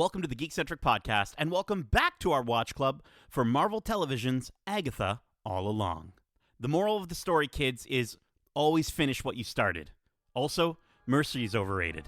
Welcome to the Geekcentric podcast, and welcome back to our watch club for Marvel Television's Agatha All Along. The moral of the story, kids, is always finish what you started. Also, mercy is overrated.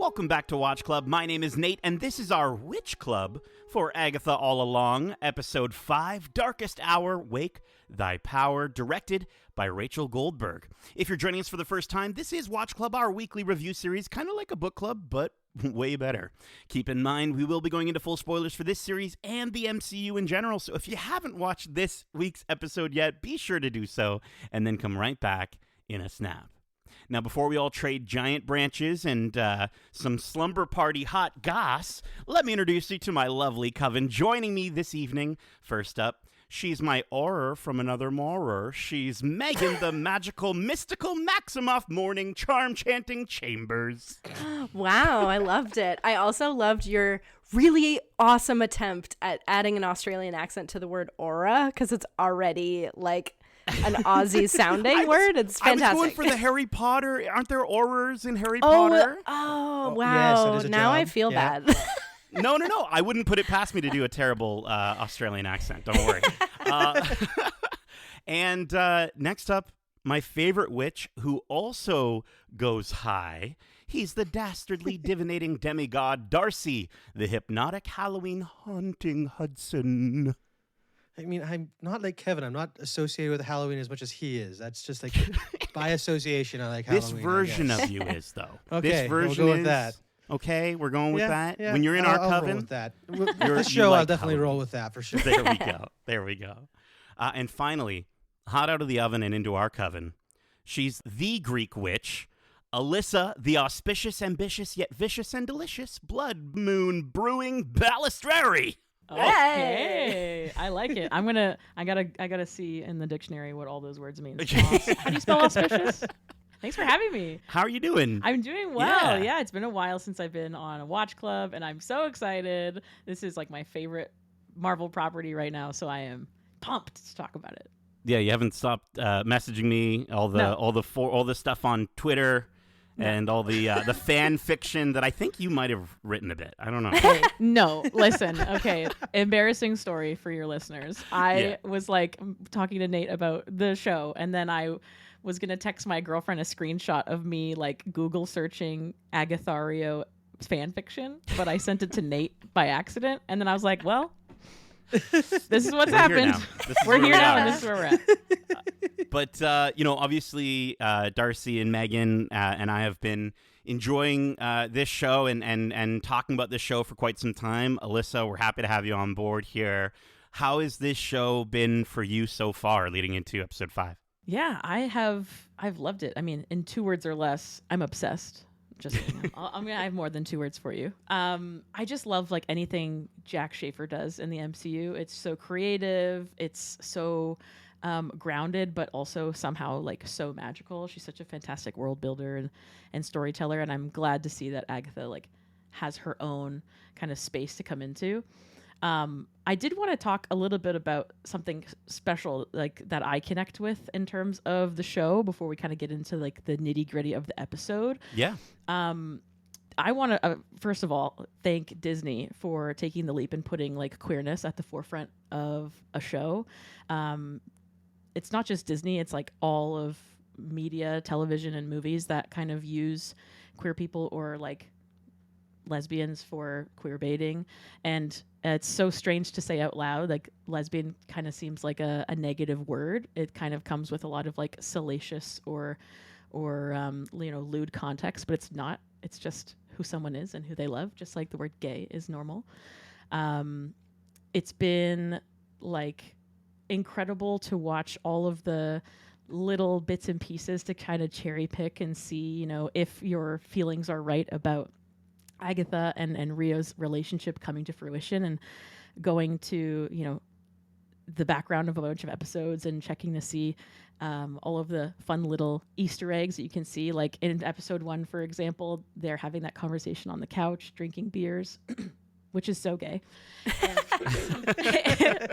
Welcome back to Watch Club. My name is Nate, and this is our Witch Club for Agatha All Along, Episode 5, Darkest Hour, Wake Thy Power, directed by Rachel Goldberg. If you're joining us for the first time, this is Watch Club, our weekly review series, kind of like a book club, but way better. Keep in mind, we will be going into full spoilers for this series and the MCU in general, so if you haven't watched this week's episode yet, be sure to do so, and then come right back in a snap. Now, before we all trade giant branches and some slumber party hot goss, let me introduce you to my lovely coven. Joining me this evening, first up, she's my auror from another morer. She's Megan, the magical, mystical Maximoff morning charm-chanting Chambers. Wow, I loved it. I also loved your really awesome attempt at adding an Australian accent to the word aura, because it's already like an Aussie sounding word. It's fantastic. I was going for the Harry Potter. Aren't there aurors in Harry Potter? Oh, wow. Yes, now job. I feel bad. No. I wouldn't put it past me to do a terrible Australian accent. Don't worry. And next up, my favorite witch, who also goes high. He's the dastardly divinating demigod Darcy, the hypnotic Halloween haunting Hudson. I mean, I'm not like Kevin. I'm not associated with Halloween as much as he is. That's just like by association. I like This Halloween. version of you is, though. Okay, this version we'll go with is, that. Okay, we're going with that. Yeah, When you're in our I'll coven, roll with that. you This show, like I'll definitely Halloween. roll with that for sure. There we go. And finally, hot out of the oven and into our coven, she's the Greek witch, Alyssa, the auspicious, ambitious, yet vicious and delicious blood moon brewing Balistreri. Okay, I like it. I gotta see in the dictionary what all those words mean. How do you spell auspicious? Thanks for having me. How are you doing? I'm doing well. Yeah. Yeah, it's been a while since I've been on a watch club, and I'm so excited. This is like my favorite Marvel property right now, so I am pumped to talk about it. Yeah, you haven't stopped messaging me all the stuff on Twitter. And all the fan fiction that I think you might have written a bit. I don't know. No, listen. Okay, embarrassing story for your listeners. I was like talking to Nate about the show, and then I was gonna text my girlfriend a screenshot of me like Google searching Agathario fan fiction, but I sent it to Nate by accident, and then I was like, well, this is what's happened. We're here now, and this is where we're at. But, obviously, Darcy and Megan and I have been enjoying this show and talking about this show for quite some time. Alyssa, we're happy to have you on board here. How has this show been for you so far leading into episode 5? Yeah, I've loved it. I mean, in 2 words or less, I'm obsessed. Just I have more than 2 words for you. I just love like anything Jack Schaefer does in the MCU. It's so creative. It's so grounded, but also somehow like so magical. She's such a fantastic world builder and storyteller, and I'm glad to see that Agatha like has her own kind of space to come into. I did want to talk a little bit about something special like that I connect with in terms of the show before we kind of get into like the nitty-gritty of the episode. Yeah. I want to first of all thank Disney for taking the leap and putting like queerness at the forefront of a show. It's not just Disney, it's like all of media, television, and movies that kind of use queer people or like lesbians for queer baiting. And it's so strange to say out loud, like lesbian kind of seems like a negative word. It kind of comes with a lot of like salacious or lewd context, but it's not. It's just who someone is and who they love, just like the word gay is normal. It's been like incredible to watch all of the little bits and pieces to kind of cherry pick and see, if your feelings are right about Agatha and Rio's relationship coming to fruition, and going to, the background of a bunch of episodes and checking to see all of the fun little Easter eggs that you can see. Like in episode 1, for example, they're having that conversation on the couch, drinking beers, which is so gay.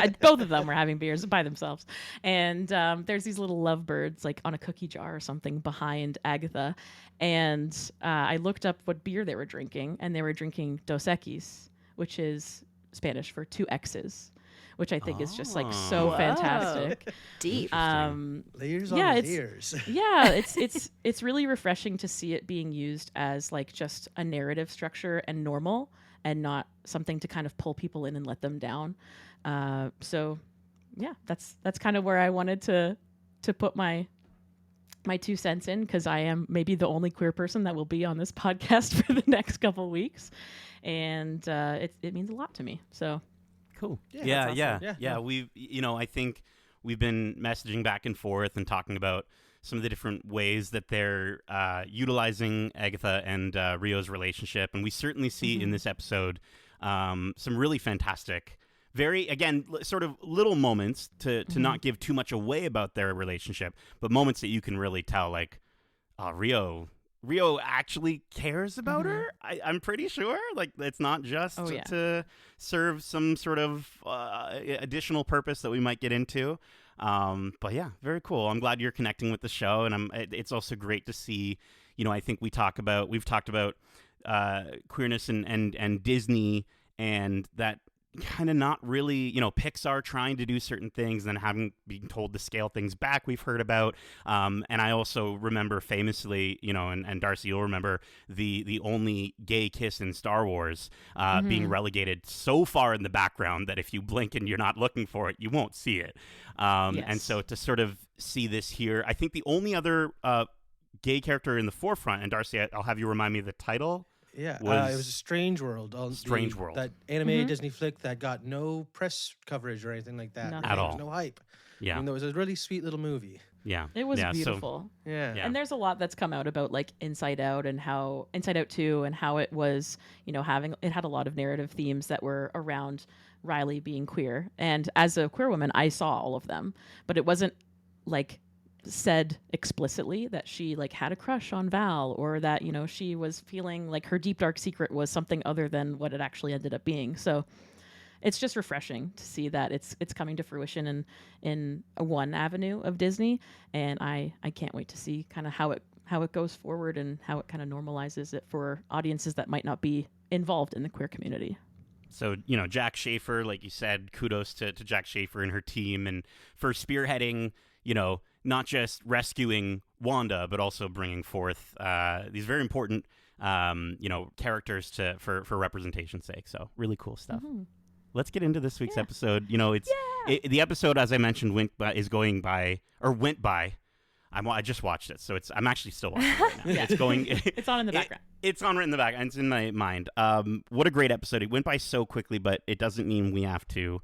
And both of them were having beers by themselves. And there's these little lovebirds like on a cookie jar or something behind Agatha. And I looked up what beer they were drinking, and they were drinking Dos Equis, which is Spanish for 2 X's, which I think is just like so fantastic. Deep. Layers on layers. Yeah, it's really refreshing to see it being used as like just a narrative structure and normal, and not something to kind of pull people in and let them down. So yeah, that's kind of where I wanted to put my 2 cents in, because I am maybe the only queer person that will be on this podcast for the next couple weeks, and it means a lot to me. So cool. Yeah, Yeah. We, I think we've been messaging back and forth and talking about some of the different ways that they're utilizing Agatha and Rio's relationship, and we certainly see in this episode some really fantastic, very, again, sort of little moments to not give too much away about their relationship, but moments that you can really tell, like, Rio actually cares about her. I'm pretty sure. Like, it's not just to serve some sort of additional purpose that we might get into. But yeah, very cool. I'm glad you're connecting with the show, and it's also great to see. I think we've talked about queerness and Disney, and that kind of not really, Pixar trying to do certain things and then having been told to scale things back, we've heard about. And I also remember famously, and Darcy, you'll remember the only gay kiss in Star Wars being relegated so far in the background that if you blink and you're not looking for it, you won't see it. And so to sort of see this here, I think the only other gay character in the forefront, and Darcy, I'll have you remind me of the title. Yeah, it was a Strange World. World. That animated Disney flick that got no press coverage or anything like that. Nothing. At all. There was no hype. Yeah. I mean, there was a really sweet little movie. Yeah. it was Yeah, beautiful. Yeah. And there's a lot that's come out about like Inside Out and how Inside Out 2 and how it was, it had a lot of narrative themes that were around Riley being queer. And as a queer woman, I saw all of them, but it wasn't like said explicitly that she like had a crush on Val, or that she was feeling like her deep dark secret was something other than what it actually ended up being. So it's just refreshing to see that it's coming to fruition in one avenue of Disney, and I can't wait to see kind of how it goes forward and how it kind of normalizes it for audiences that might not be involved in the queer community. So, Jack Schaefer, like you said, kudos to Jack Schaefer and her team, and for spearheading, not just rescuing Wanda, but also bringing forth these very important, characters for representation's sake. So really cool stuff. Let's get into this week's episode. The episode, as I mentioned, went by. I just watched it, so I'm actually still watching it right now. It's going. It's on in the background. It's on right in the back, and it's in my mind. What a great episode! It went by so quickly, but it doesn't mean we have to.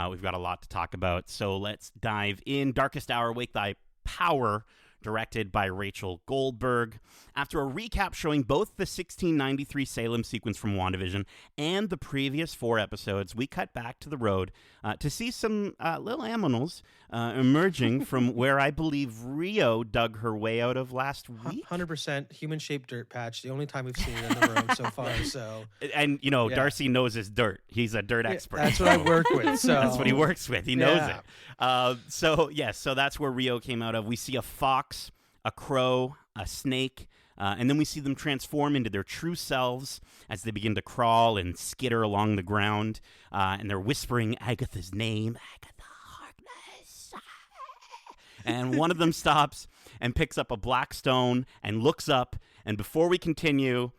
We've got a lot to talk about, so let's dive in. Darkest Hour, Wake Thy Power, directed by Rachel Goldberg. After a recap showing both the 1693 Salem sequence from WandaVision and the previous 4 episodes, we cut back to the road to see some little aminals emerging from where I believe Rio dug her way out of last week. 100% human-shaped dirt patch. The only time we've seen it in the room so far. So, and Darcy knows his dirt. He's a dirt expert. That's what I work with. So that's what he works with. He knows it. So that's where Rio came out of. We see a fox, a crow, a snake, and then we see them transform into their true selves as they begin to crawl and skitter along the ground, and they're whispering Agatha's name, Agatha Harkness. And one of them stops and picks up a black stone and looks up, and before we continue,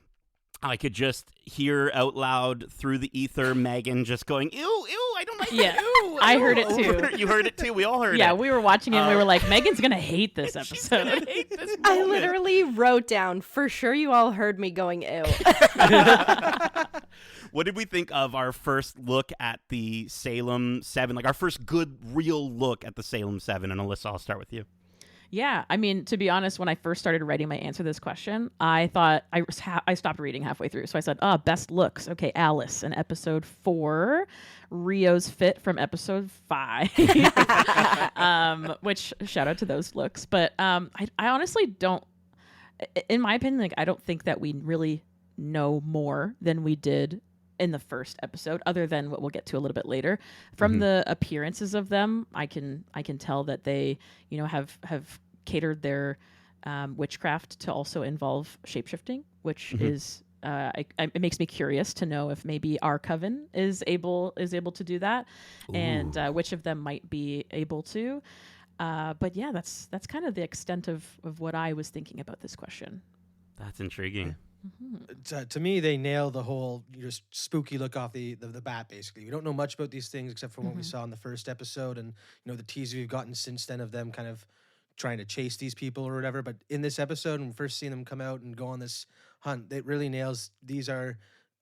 I could just hear out loud through the ether Megan just going, ew, I don't like that. Ew, I heard it too. You heard it too? We all heard it. Yeah, we were watching it and we were like, Megan's going to hate this episode. She's gonna hate this I moment. literally wrote down, for sure you all heard me going, ew. What did we think of our first look at the Salem 7? Like our first good, real look at the Salem 7. And Alyssa, I'll start with you. Yeah, I mean, to be honest, when I first started writing my answer to this question, I thought I stopped reading halfway through. So I said, best looks. Okay, Alice in episode 4, Rio's fit from episode 5, which shout out to those looks. But I honestly don't, in my opinion, like I don't think that we really know more than we did in the first episode, other than what we'll get to a little bit later. From the appearances of them, I can tell that they, have catered their witchcraft to also involve shapeshifting, which is it makes me curious to know if maybe our coven is able to do that. Ooh. And which of them might be able to. But yeah, that's kind of the extent of what I was thinking about this question. That's intriguing. To me, they nail the whole just spooky look off the bat. Basically, we don't know much about these things except for what we saw in the first episode, and the teaser we've gotten since then of them kind of trying to chase these people or whatever. But in this episode, when we first seen them come out and go on this hunt, it really nails. These are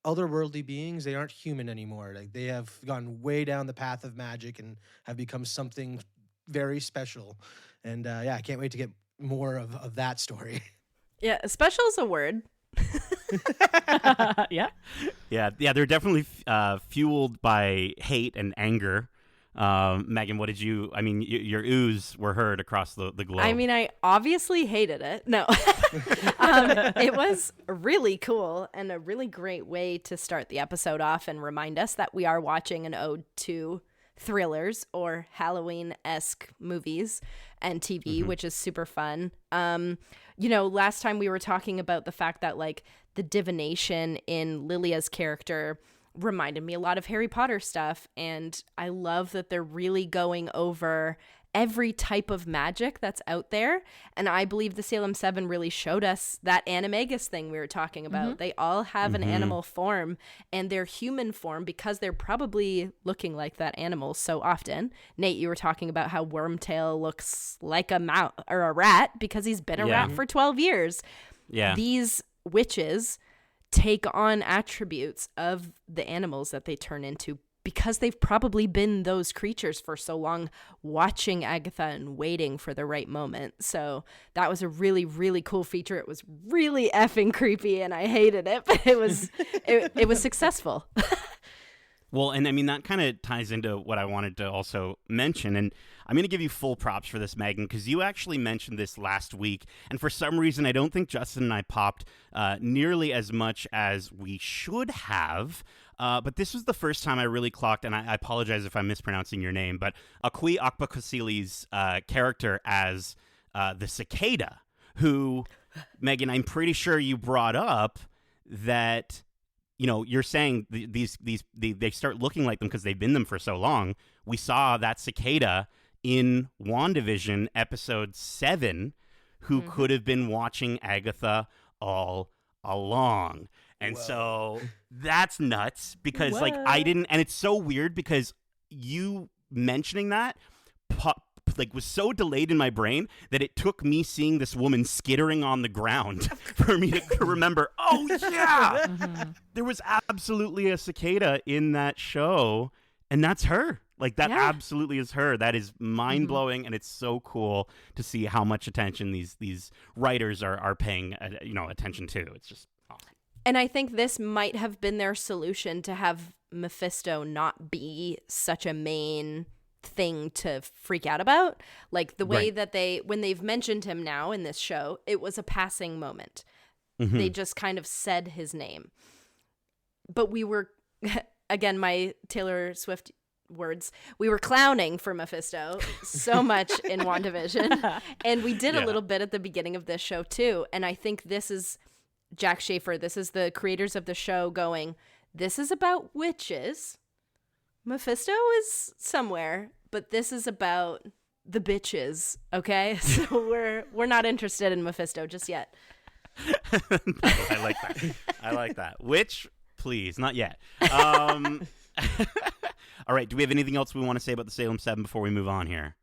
otherworldly beings. They aren't human anymore. Like they have gone way down the path of magic and have become something very special. And I can't wait to get more of that story. Yeah, special is a word. Yeah, they're definitely fueled by hate and anger. Megan, what did you? I mean, your oohs were heard across the globe. I mean, I obviously hated it. No, it was really cool and a really great way to start the episode off and remind us that we are watching an ode to thrillers or Halloween-esque movies and TV, which is super fun. Last time we were talking about the fact that like the divination in Lilia's character reminded me a lot of Harry Potter stuff, and I love that they're really going over every type of magic that's out there. And I believe the Salem 7 really showed us that animagus thing we were talking about. They all have an animal form, and their human form, because they're probably looking like that animal so often. Nate, you were talking about how Wormtail looks like a mouse or a rat because he's been a rat for 12 years. Yeah. These witches take on attributes of the animals that they turn into because they've probably been those creatures for so long, watching Agatha and waiting for the right moment. So that was a really, really cool feature. It was really effing creepy and I hated it, but it was successful. Well, and I mean, that kind of ties into what I wanted to also mention. And I'm going to give you full props for this, Megan, because you actually mentioned this last week. And for some reason, I don't think Justin and I popped nearly as much as we should have. But this was the first time I really clocked, and I apologize if I'm mispronouncing your name, but Akwi Akbakasili's character as the cicada, who, Megan, I'm pretty sure you brought up that, you're saying they start looking like them because they've been them for so long. We saw that cicada in WandaVision episode 7, who could have been watching Agatha all along. And so that's nuts because I didn't, and it's so weird because you mentioning that was so delayed in my brain that it took me seeing this woman skittering on the ground for me to remember, oh yeah, there was absolutely a cicada in that show, and that's her. Like that absolutely is her. That is mind blowing, and it's so cool to see how much attention these writers are paying attention to. It's just awesome. And I think this might have been their solution to have Mephisto not be such a main thing to freak out about. Like the way that when they've mentioned him now in this show, it was a passing moment. They just kind of said his name. But we were, again, my Taylor Swift words, we were clowning for Mephisto so much in WandaVision. And we did a little bit at the beginning of this show too. And I think this is Jack Schaefer, this is the creators of the show going, this is about witches. Mephisto is somewhere, but this is about the bitches, okay? So we're not interested in Mephisto just yet. I like that. I like that. Which, please, not yet. All right, do we have anything else we want to say about the Salem 7 before we move on here?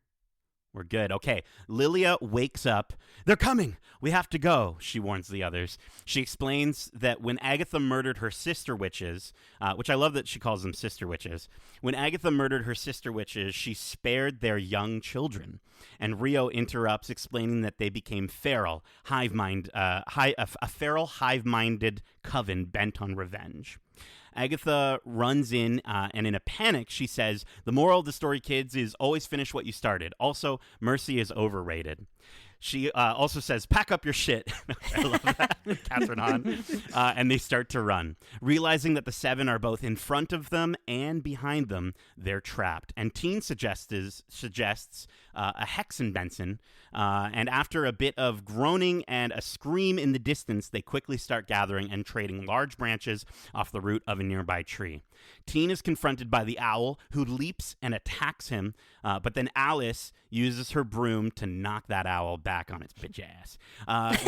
We're good. Okay. Lilia wakes up. They're coming. We have to go, she warns the others. She explains that when Agatha murdered her sister witches, which I love that she calls them sister witches. When Agatha murdered her sister witches, she spared their young children. And Rio interrupts, explaining that they became feral, a feral, hive-minded coven bent on revenge. Agatha runs in, and in a panic, she says, "The moral of the story, kids, is always finish what you started. Also, mercy is overrated." She also says, "Pack up your shit." I love that. Catherine Hahn. And they start to run. Realizing that the seven are both in front of them and behind them, they're trapped. And Teen suggests a Hexen Benson. And after a bit of groaning and a scream in the distance, they quickly start gathering and trading large branches off the root of a nearby tree. Teen is confronted by the owl, who leaps and attacks him, but then Alice uses her broom to knock that owl back on its bitch ass.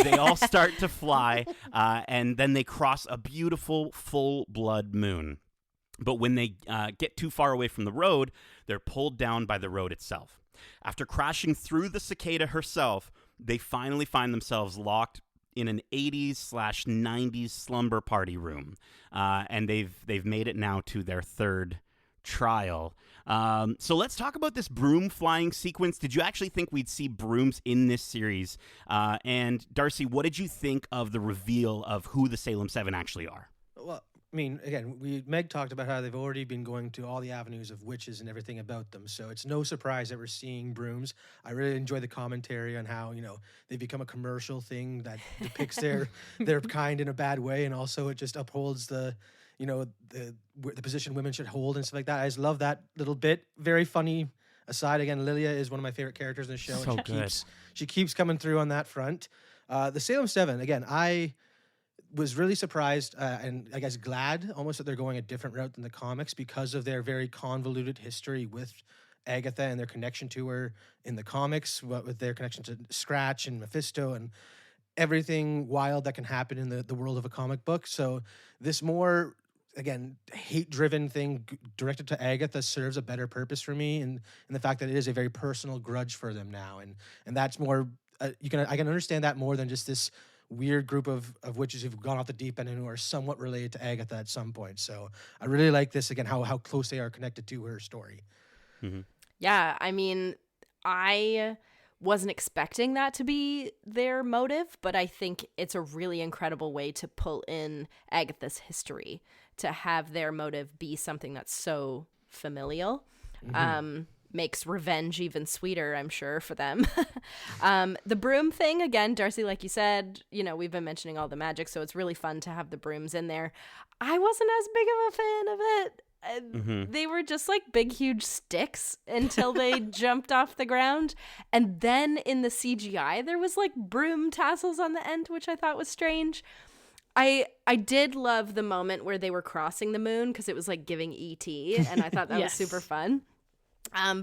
They all start to fly, and then they cross a beautiful full-blood moon. But when they get too far away from the road, they're pulled down by the road itself. After crashing through the cicada herself, they finally find themselves locked in an 80s/90s slumber party room. And they've made it now to their third trial. So let's talk about this broom flying sequence. Did you actually think we'd see brooms in this series? And Darcy, what did you think of the reveal of who the Salem 7 actually are? Well, I mean, again, Meg talked about how they've already been going to all the avenues of witches and everything about them. So it's no surprise that we're seeing brooms. I really enjoy the commentary on how, they become a commercial thing that depicts their kind in a bad way. And also it just upholds the position women should hold and stuff like that. I just love that little bit. Very funny aside. Again, Lilia is one of my favorite characters in the show. So and good. She keeps coming through on that front. The Salem 7, again, I was really surprised and I guess glad almost that they're going a different route than the comics because of their very convoluted history with Agatha and their connection to her in the comics, with their connection to Scratch and Mephisto and everything wild that can happen in the world of a comic book. So this more, again, hate-driven thing directed to Agatha serves a better purpose for me, and the fact that it is a very personal grudge for them now, and that's more I can understand that more than just this weird group of witches who've gone off the deep end and who are somewhat related to Agatha at some point. So I really like this, again, how close they are connected to her story. Mm-hmm. Yeah, I mean, I wasn't expecting that to be their motive, but I think it's a really incredible way to pull in Agatha's history, to have their motive be something that's so familial. Mm-hmm. Makes revenge even sweeter, I'm sure, for them. The broom thing, again, Darcy, like you said, we've been mentioning all the magic, so it's really fun to have the brooms in there. I wasn't as big of a fan of it. Mm-hmm. They were just like big, huge sticks until they jumped off the ground. And then in the CGI, there was like broom tassels on the end, which I thought was strange. I did love the moment where they were crossing the moon because it was like giving E.T. and I thought that Yes. was super fun.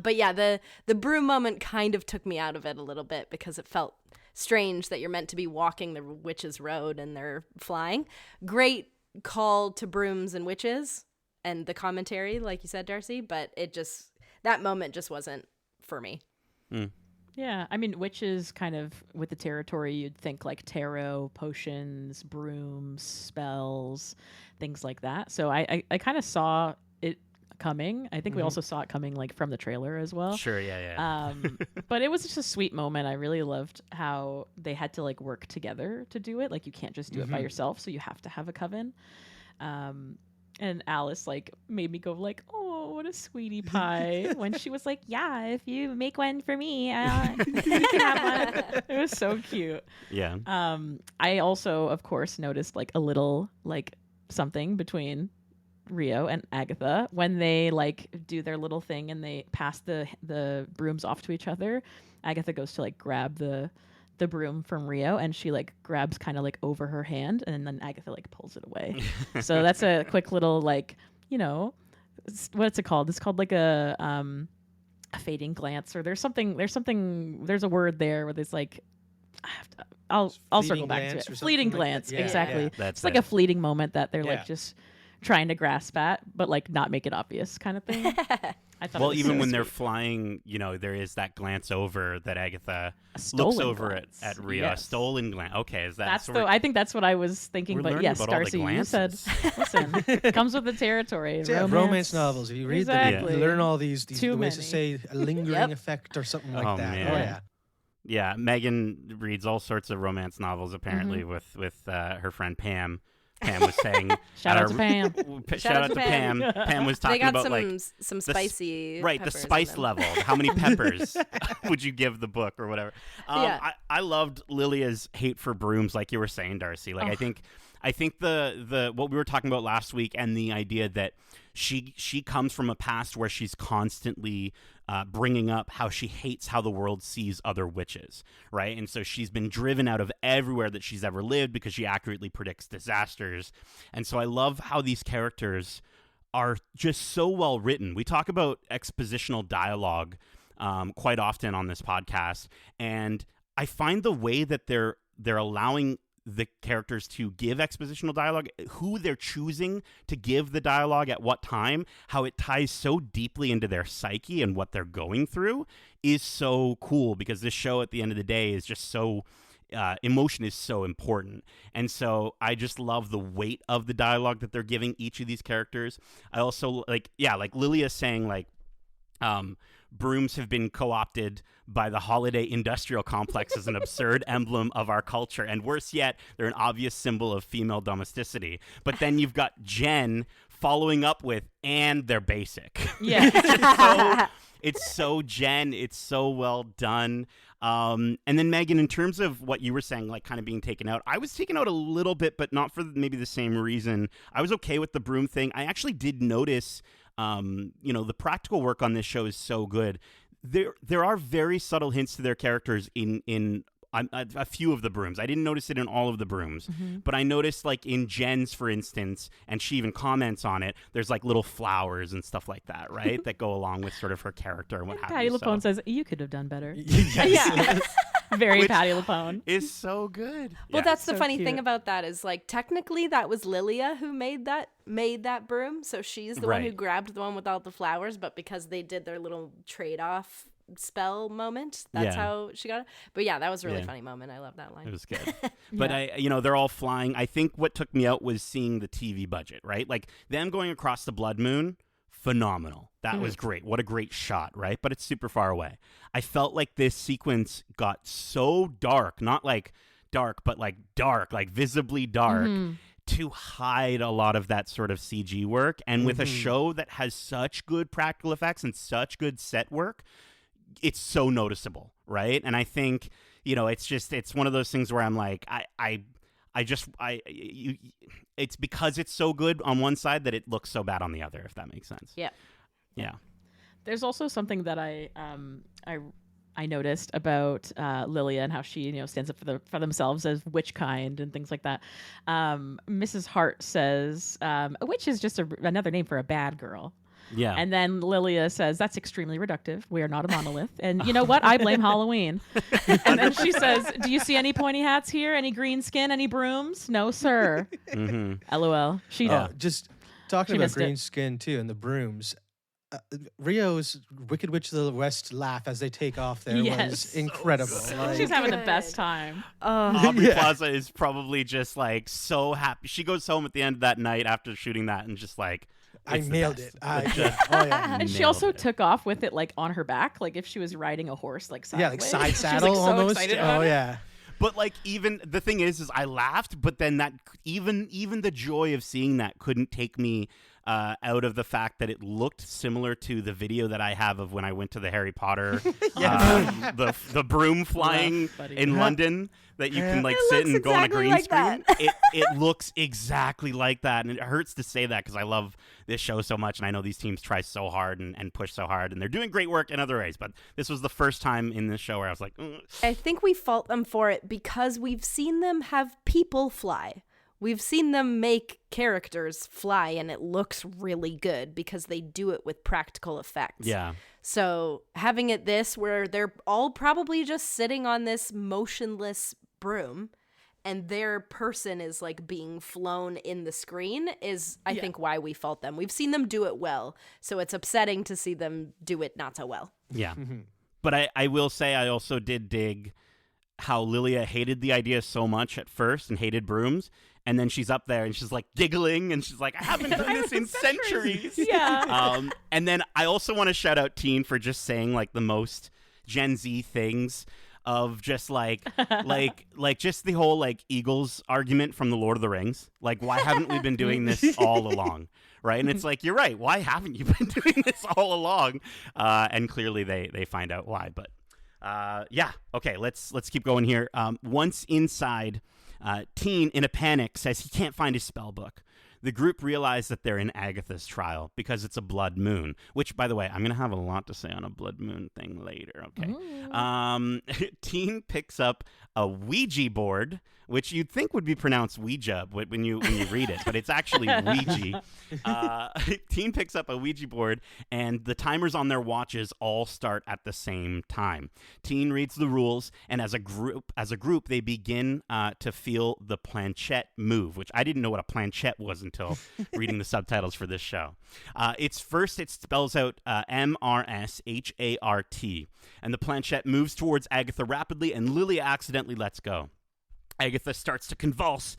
But yeah, the broom moment kind of took me out of it a little bit because it felt strange that you're meant to be walking the witches' road and they're flying. Great call to brooms and witches and the commentary, like you said, Darcy, but that moment just wasn't for me. Mm. Yeah, I mean, witches kind of with the territory, you'd think like tarot, potions, brooms, spells, things like that. So I kind of saw it coming. I think we also saw it coming like from the trailer as well. Sure, yeah. But it was just a sweet moment. I really loved how they had to like work together to do it. Like you can't just do it by yourself, so you have to have a coven. And Alice like made me go like, oh, what a sweetie pie when she was like, yeah, if you make one for me, you can have one. It was so cute. Yeah. I also, of course, noticed like a little like something between Rio and Agatha when they like do their little thing and they pass the brooms off to each other. Agatha goes to like grab the broom from Rio and she like grabs kind of like over her hand and then Agatha like pulls it away. So that's a quick little like, what's it called? It's called like a fading glance, or there's a word there where there's like, I'll circle back to it. Fleeting glance, like exactly. Yeah. It's like a fleeting moment that they're Yeah. like just trying to grasp at, but like not make it obvious kind of thing. I thought. Well, it was even so when they're sweet. flying, there is that glance over that Agatha A stolen looks over glance. at Rio. Yes. A stolen glance. Okay, is that That's sort of, I think that's what I was thinking. We're But learning yes, about all the Darcy, you said, glances. listen, comes with the territory. Yeah, romance novels. If you read Exactly. them, you learn all these Too the ways to many. say a lingering Yep. effect or something like Oh, that. man. Oh yeah. Yeah, Megan reads all sorts of romance novels apparently Mm-hmm. with her friend Pam. Pam was saying Shout at out to Pam. Shout out to Pam. Pam was They talking got about some like some the s- spicy right, the peppers in spice them. level. How many peppers would you give the book or whatever? Yeah. I loved Lilia's hate for brooms, like you were saying, Darcy. Like I think the what we were talking about last week, and the idea that she comes from a past where she's constantly bringing up how she hates how the world sees other witches, right? And so she's been driven out of everywhere that she's ever lived because she accurately predicts disasters. And so I love how these characters are just so well written. We talk about expositional dialogue quite often on this podcast, and I find the way that they're allowing the characters to give expositional dialogue, who they're choosing to give the dialogue at what time, how it ties so deeply into their psyche and what they're going through is so cool, because this show at the end of the day is just so emotion is so important. And so I just love the weight of the dialogue that they're giving each of these characters. I also like Lilia saying like brooms have been co-opted by the holiday industrial complex as an absurd emblem of our culture. And worse yet, they're an obvious symbol of female domesticity. But then you've got Jen following up with, and they're basic. Yeah. It's so Jen. It's so well done. And then Megan, in terms of what you were saying, like kind of being taken out, I was taken out a little bit, but not for maybe the same reason. I was okay with the broom thing. I actually did notice the practical work on this show is so good. There are very subtle hints to their characters in a few of the brooms. I didn't notice it in all of the brooms, but I noticed like in Jen's, for instance, and she even comments on it, there's like little flowers and stuff like that, right? That go along with sort of her character and what have Patty you. LuPone says, you could have done better. Yes. Very Which Patty LuPone. is so good. Well, Yeah. that's the So funny cute. thing about that is like technically that was Lilia who made that broom, so she's the one who Right. grabbed the one with all the flowers, but because they did their little trade-off spell moment, that's Yeah. how she got it. But yeah, that was a really Yeah. funny moment. I love that line. It was good. But they're all flying. I think what took me out was seeing the TV budget, right? Like them going across the blood moon, phenomenal. That was great. What a great shot, right? But it's super far away. I felt like this sequence got so dark, not like dark, but like dark, like visibly dark, to hide a lot of that sort of CG work. And with a show that has such good practical effects and such good set work, it's so noticeable, right? And I think, it's one of those things where I'm like, it's because it's so good on one side that it looks so bad on the other, if that makes sense. Yeah. Yeah. There's also something that I noticed about Lilia and how she stands up for themselves as witch kind and things like that. Mrs. Hart says a witch is just another name for a bad girl. Yeah. And then Lilia says, that's extremely reductive. We are not a monolith. And you know what? I blame Halloween. And then she says, do you see any pointy hats here? Any green skin? Any brooms? No, sir. LOL. She Yeah. Just talking She about missed green it. skin too and the brooms. Rio's Wicked Witch of the West laugh as they take off there Yes. was incredible. Like, She's having the Good. best time. Aubrey Yeah. Plaza is probably just like so happy. She goes home at the end of that night after shooting that and just like, I it's the nailed best. it. Oh yeah. And she Nailed also it. took off with it like on her back, like if she was riding a horse, like sideways. Yeah, like side She's, saddle like, so almost. excited about Oh it. yeah. But like even the thing is I laughed, but then that even the joy of seeing that couldn't take me out of the fact that it looked similar to the video that I have of when I went to the Harry Potter, the broom flying buddy. in London that you can like It sit looks and go on a exactly green like screen. that. It looks exactly like that, and it hurts to say that because I love this show so much, and I know these teams try so hard and push so hard, and they're doing great work in other ways. But this was the first time in this show where I was like, "Ugh." I think we fault them for it because we've seen them have people fly. We've seen them make characters fly, and it looks really good because they do it with practical effects. Yeah. So having it this where they're all probably just sitting on this motionless broom and their person is like being flown in the screen is, I think, why we fault them. We've seen them do it well, so it's upsetting to see them do it not so well. Yeah. But I will say I also did dig how Lilia hated the idea so much at first and hated brooms. And then she's up there and she's like giggling and she's like, I haven't done this in centuries. Yeah. And then I also want to shout out Teen for just saying like the most Gen Z things of just like just the whole like Eagles argument from the Lord of the Rings. Like, why haven't we been doing this all along? Right. And it's like, you're right. Why haven't you been doing this all along? And clearly they find out why. But yeah. OK, let's keep going here. Once inside, Teen, in a panic, says he can't find his spell book. The group realize that they're in Agatha's trial because it's a blood moon, which, by the way, I'm going to have a lot to say on a blood moon thing later, okay? Teen picks up a Ouija board, which you'd think would be pronounced Ouija when you read it, but it's actually Ouija. Teen picks up a Ouija board, and the timers on their watches all start at the same time. Teen reads the rules, and as a group, they begin to feel the planchette move, which I didn't know what a planchette was until reading the subtitles for this show. It spells out MRSHART, and the planchette moves towards Agatha rapidly, and Lilia accidentally lets go. Agatha starts to convulse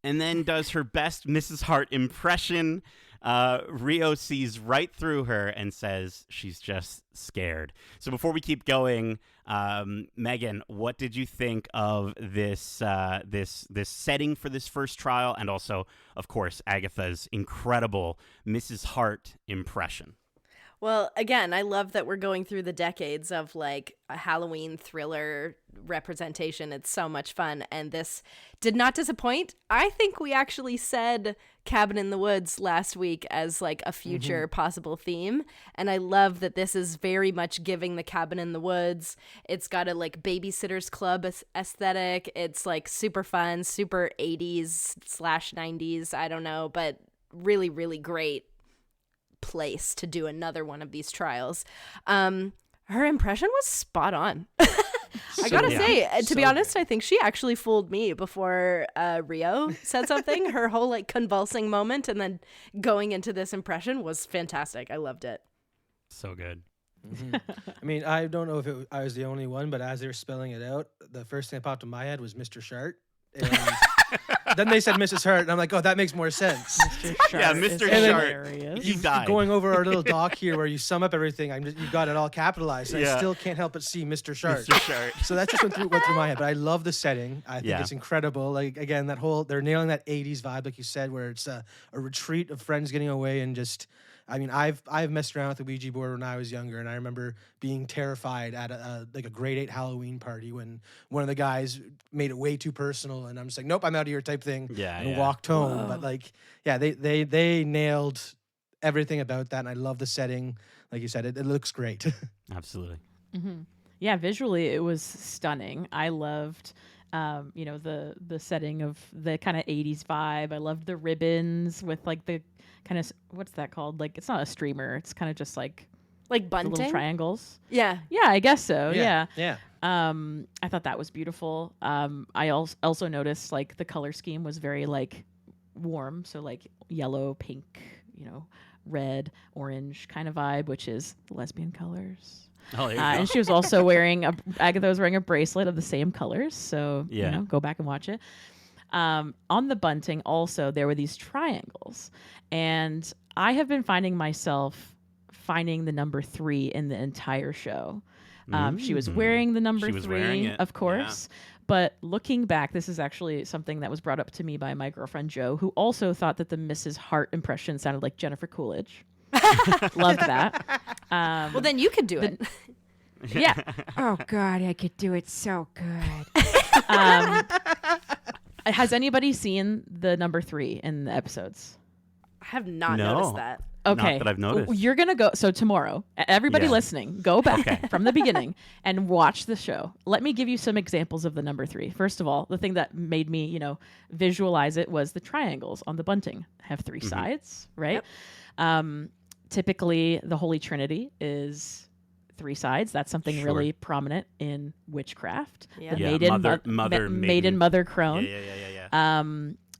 and then does her best Mrs. Hart impression. Rio sees right through her and says she's just scared. So before we keep going, Megan, what did you think of this setting for this first trial, and also, of course, Agatha's incredible Mrs. Hart impression? Well, again, I love that we're going through the decades of like a Halloween thriller representation. It's so much fun. And this did not disappoint. I think we actually said Cabin in the Woods last week as like a future possible theme. And I love that this is very much giving the Cabin in the Woods. It's got a like Babysitter's Club aesthetic. It's like super fun, super 80s/90s. I don't know, but really, really great place to do another one of these trials. Her impression was spot on. I gotta say, to be honest, I think she actually fooled me before Rio said something. Her whole like convulsing moment and then going into this impression was fantastic. I loved it. So good. I mean, I don't know if I was the only one, but as they were spelling it out, the first thing that popped in my head was Mr. Shart. And then they said Mrs. Hart, and I'm like, oh, that makes more sense. Yeah, Mr. Shart. You died. Going over our little doc here where you sum up everything, you got it all capitalized. And I still can't help but see Mr. Shart. Mr. Shart. So that just went through my head. But I love the setting. I think it's incredible. Like, again, they're nailing that 80s vibe, like you said, where it's a retreat of friends getting away and just... I mean, I've messed around with the Ouija board when I was younger, and I remember being terrified at a grade 8 Halloween party when one of the guys made it way too personal, and I'm just like, nope, I'm out of here type thing, and walked home. Whoa. But they nailed everything about that, and I love the setting. Like you said, it looks great. Absolutely. Mm-hmm. Yeah, visually it was stunning. I loved. The setting of the kind of 80s vibe. I loved the ribbons with like the kind of, what's that called? Like, it's not a streamer. It's kind of just like bunting, little triangles. Yeah. Yeah, I guess so. Yeah. I thought that was beautiful. I also noticed like the color scheme was very like warm. So like yellow, pink, red, orange kind of vibe, which is the lesbian colors. Oh, and she was also Agatha was wearing a bracelet of the same colors. So, go back and watch it. On the bunting also, there were these triangles. And I have been finding myself finding the number 3 in the entire show. She was wearing the number 3, of course. Yeah. But looking back, this is actually something that was brought up to me by my girlfriend, Jo, who also thought that the Mrs. Hart impression sounded like Jennifer Coolidge. Loved that. Well, then you could do it. Yeah. Oh, God, I could do it so good. Has anybody seen the number 3 in the episodes? I have not noticed that. Okay. Not that I've noticed. You're going to go. So tomorrow, everybody listening, go back from the beginning and watch the show. Let me give you some examples of the number 3. First of all, the thing that made me, visualize it was the triangles on the bunting have 3 sides, right? Yep. Typically, the Holy Trinity is three sides. That's something really prominent in witchcraft. Yeah. The maiden, maiden, mother crone. Yeah.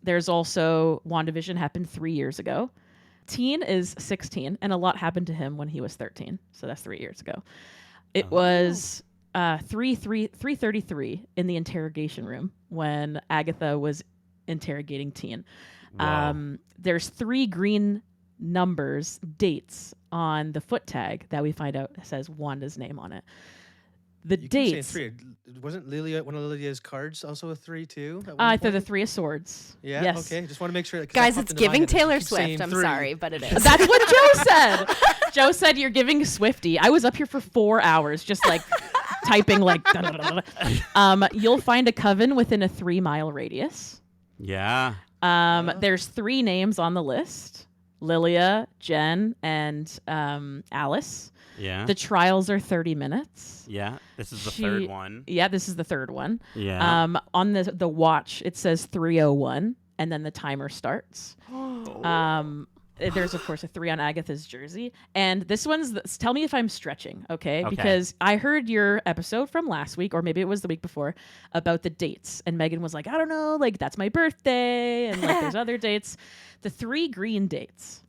There's also WandaVision happened 3 years ago. Teen is 16, and a lot happened to him when he was 13. So that's 3 years ago. It was 3:33 in the interrogation room when Agatha was interrogating Teen. There's 3 green numbers, dates on the foot tag that we find out says Wanda's name on it. The You keep saying dates. 3. Wasn't Lilia one of Lilia's cards also a 3 too? They're the 3 of Swords. Yeah. Yes. Okay. Just want to make sure. Guys, it's giving Taylor Swift. I'm sorry, but it is. That's what Joe said. Joe said you're giving Swiftie. I was up here for 4 hours just like typing like. You'll find a coven within a 3-mile radius. Yeah. There's 3 names on the list: Lilia, Jen, and Alice. Yeah. The trials are 30 minutes. Yeah. This is the third one. Yeah, this is the third one. Yeah. On the watch, it says 3:01, and then the timer starts. There's, of course, a 3 on Agatha's jersey. And this one's, tell me if I'm stretching, okay? Because I heard your episode from last week, or maybe it was the week before, about the dates. And Megan was like, I don't know, like, that's my birthday, and like, there's other dates. The 3 green dates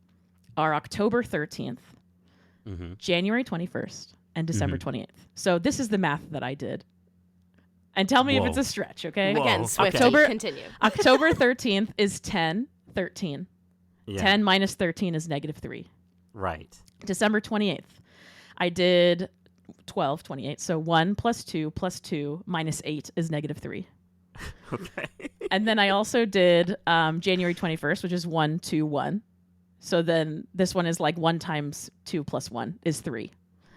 are October 13th, January 21st, and December 28th. So this is the math that I did. And tell me if it's a stretch, okay? Whoa. Again, Swiftie, continue. October 13th is 10, 13. Yeah. 10 minus 13 is -3. Right. December 28th, I did 12, 28. So 1 plus 2 plus 2 minus 8 is -3. Okay. And then I also did January 21st, which is 1, 2, 1. So then this one is like 1 times 2 plus 1 is 3.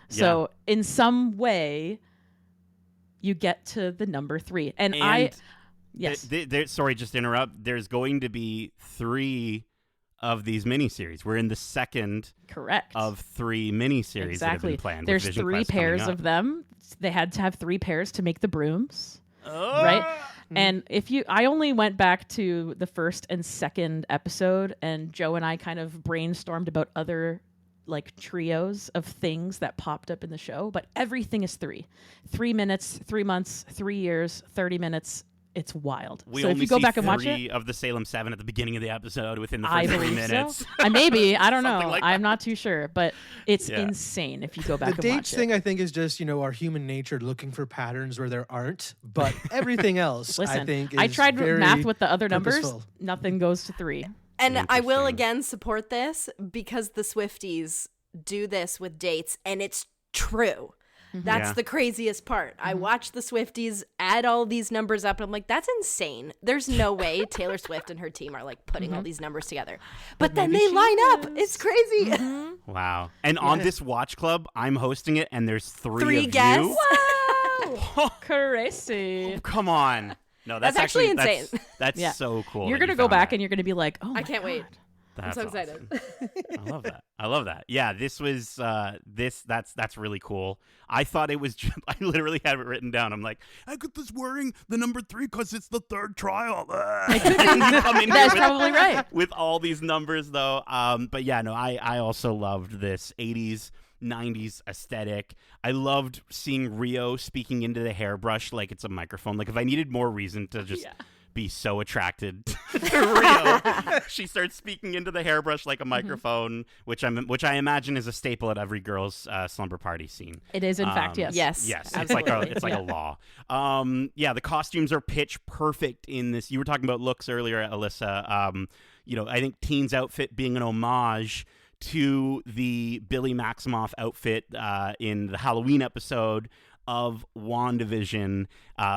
So in some way, you get to the number 3. And yes. Sorry, just to interrupt. There's going to be 3 of these miniseries. We're in the second Correct. of 3 miniseries that have been planned. There's with Vision 3 Quest coming pairs up. of them. They had to have 3 pairs to make the brooms. Oh. Right? And I only went back to the first and second episode, and Joe and I kind of brainstormed about other like trios of things that popped up in the show, but everything is 3. 3 minutes, 3 months, 3 years, 30 minutes. It's wild. We so only if you go see back and watch 3 it, of the Salem 7 at the beginning of the episode within the I first 3 believe minutes. so. I don't know. Like I'm that. not too sure, but it's Yeah. insane if you go back The and watch dates thing, it. I think, is just our human nature looking for patterns where there aren't. But everything else, Listen, I think, is I tried very math with the other numbers. purposeful. Nothing goes to 3. And I will Interesting. again support this because the Swifties do this with dates, and it's true. That's Yeah. the craziest part. I watch the Swifties add all these numbers up, and I'm like, that's insane. There's no way Taylor Swift and her team are like putting all these numbers together. But then maybe they she line up. It's crazy. Wow. And on this watch club, I'm hosting it, and there's 3 of guests. you. Wow. Crazy. Come on. No, that's actually insane. That's Yeah. so cool. You're that going to you go found back that. and you're going to be like, oh, I can't wait. That's I'm so excited. awesome. I love that. Yeah, this was that's really cool. I thought it was I literally had it written down. I'm like, I got this wearing the number 3 because it's the 3rd trial. That's probably right. With all these numbers though. But yeah, no, I also loved this 80s 90s aesthetic. I loved seeing Rio speaking into the hairbrush like it's a microphone. Like if I needed more reason to just be so attracted to Rio, she starts speaking into the hairbrush like a microphone, which I imagine is a staple at every girl's slumber party scene. It is, in fact, yes. Yes, it's like a law. The costumes are pitch perfect in this. You were talking about looks earlier, Alyssa. I think Teen's outfit being an homage to the Billy Maximoff outfit in the Halloween episode of WandaVision,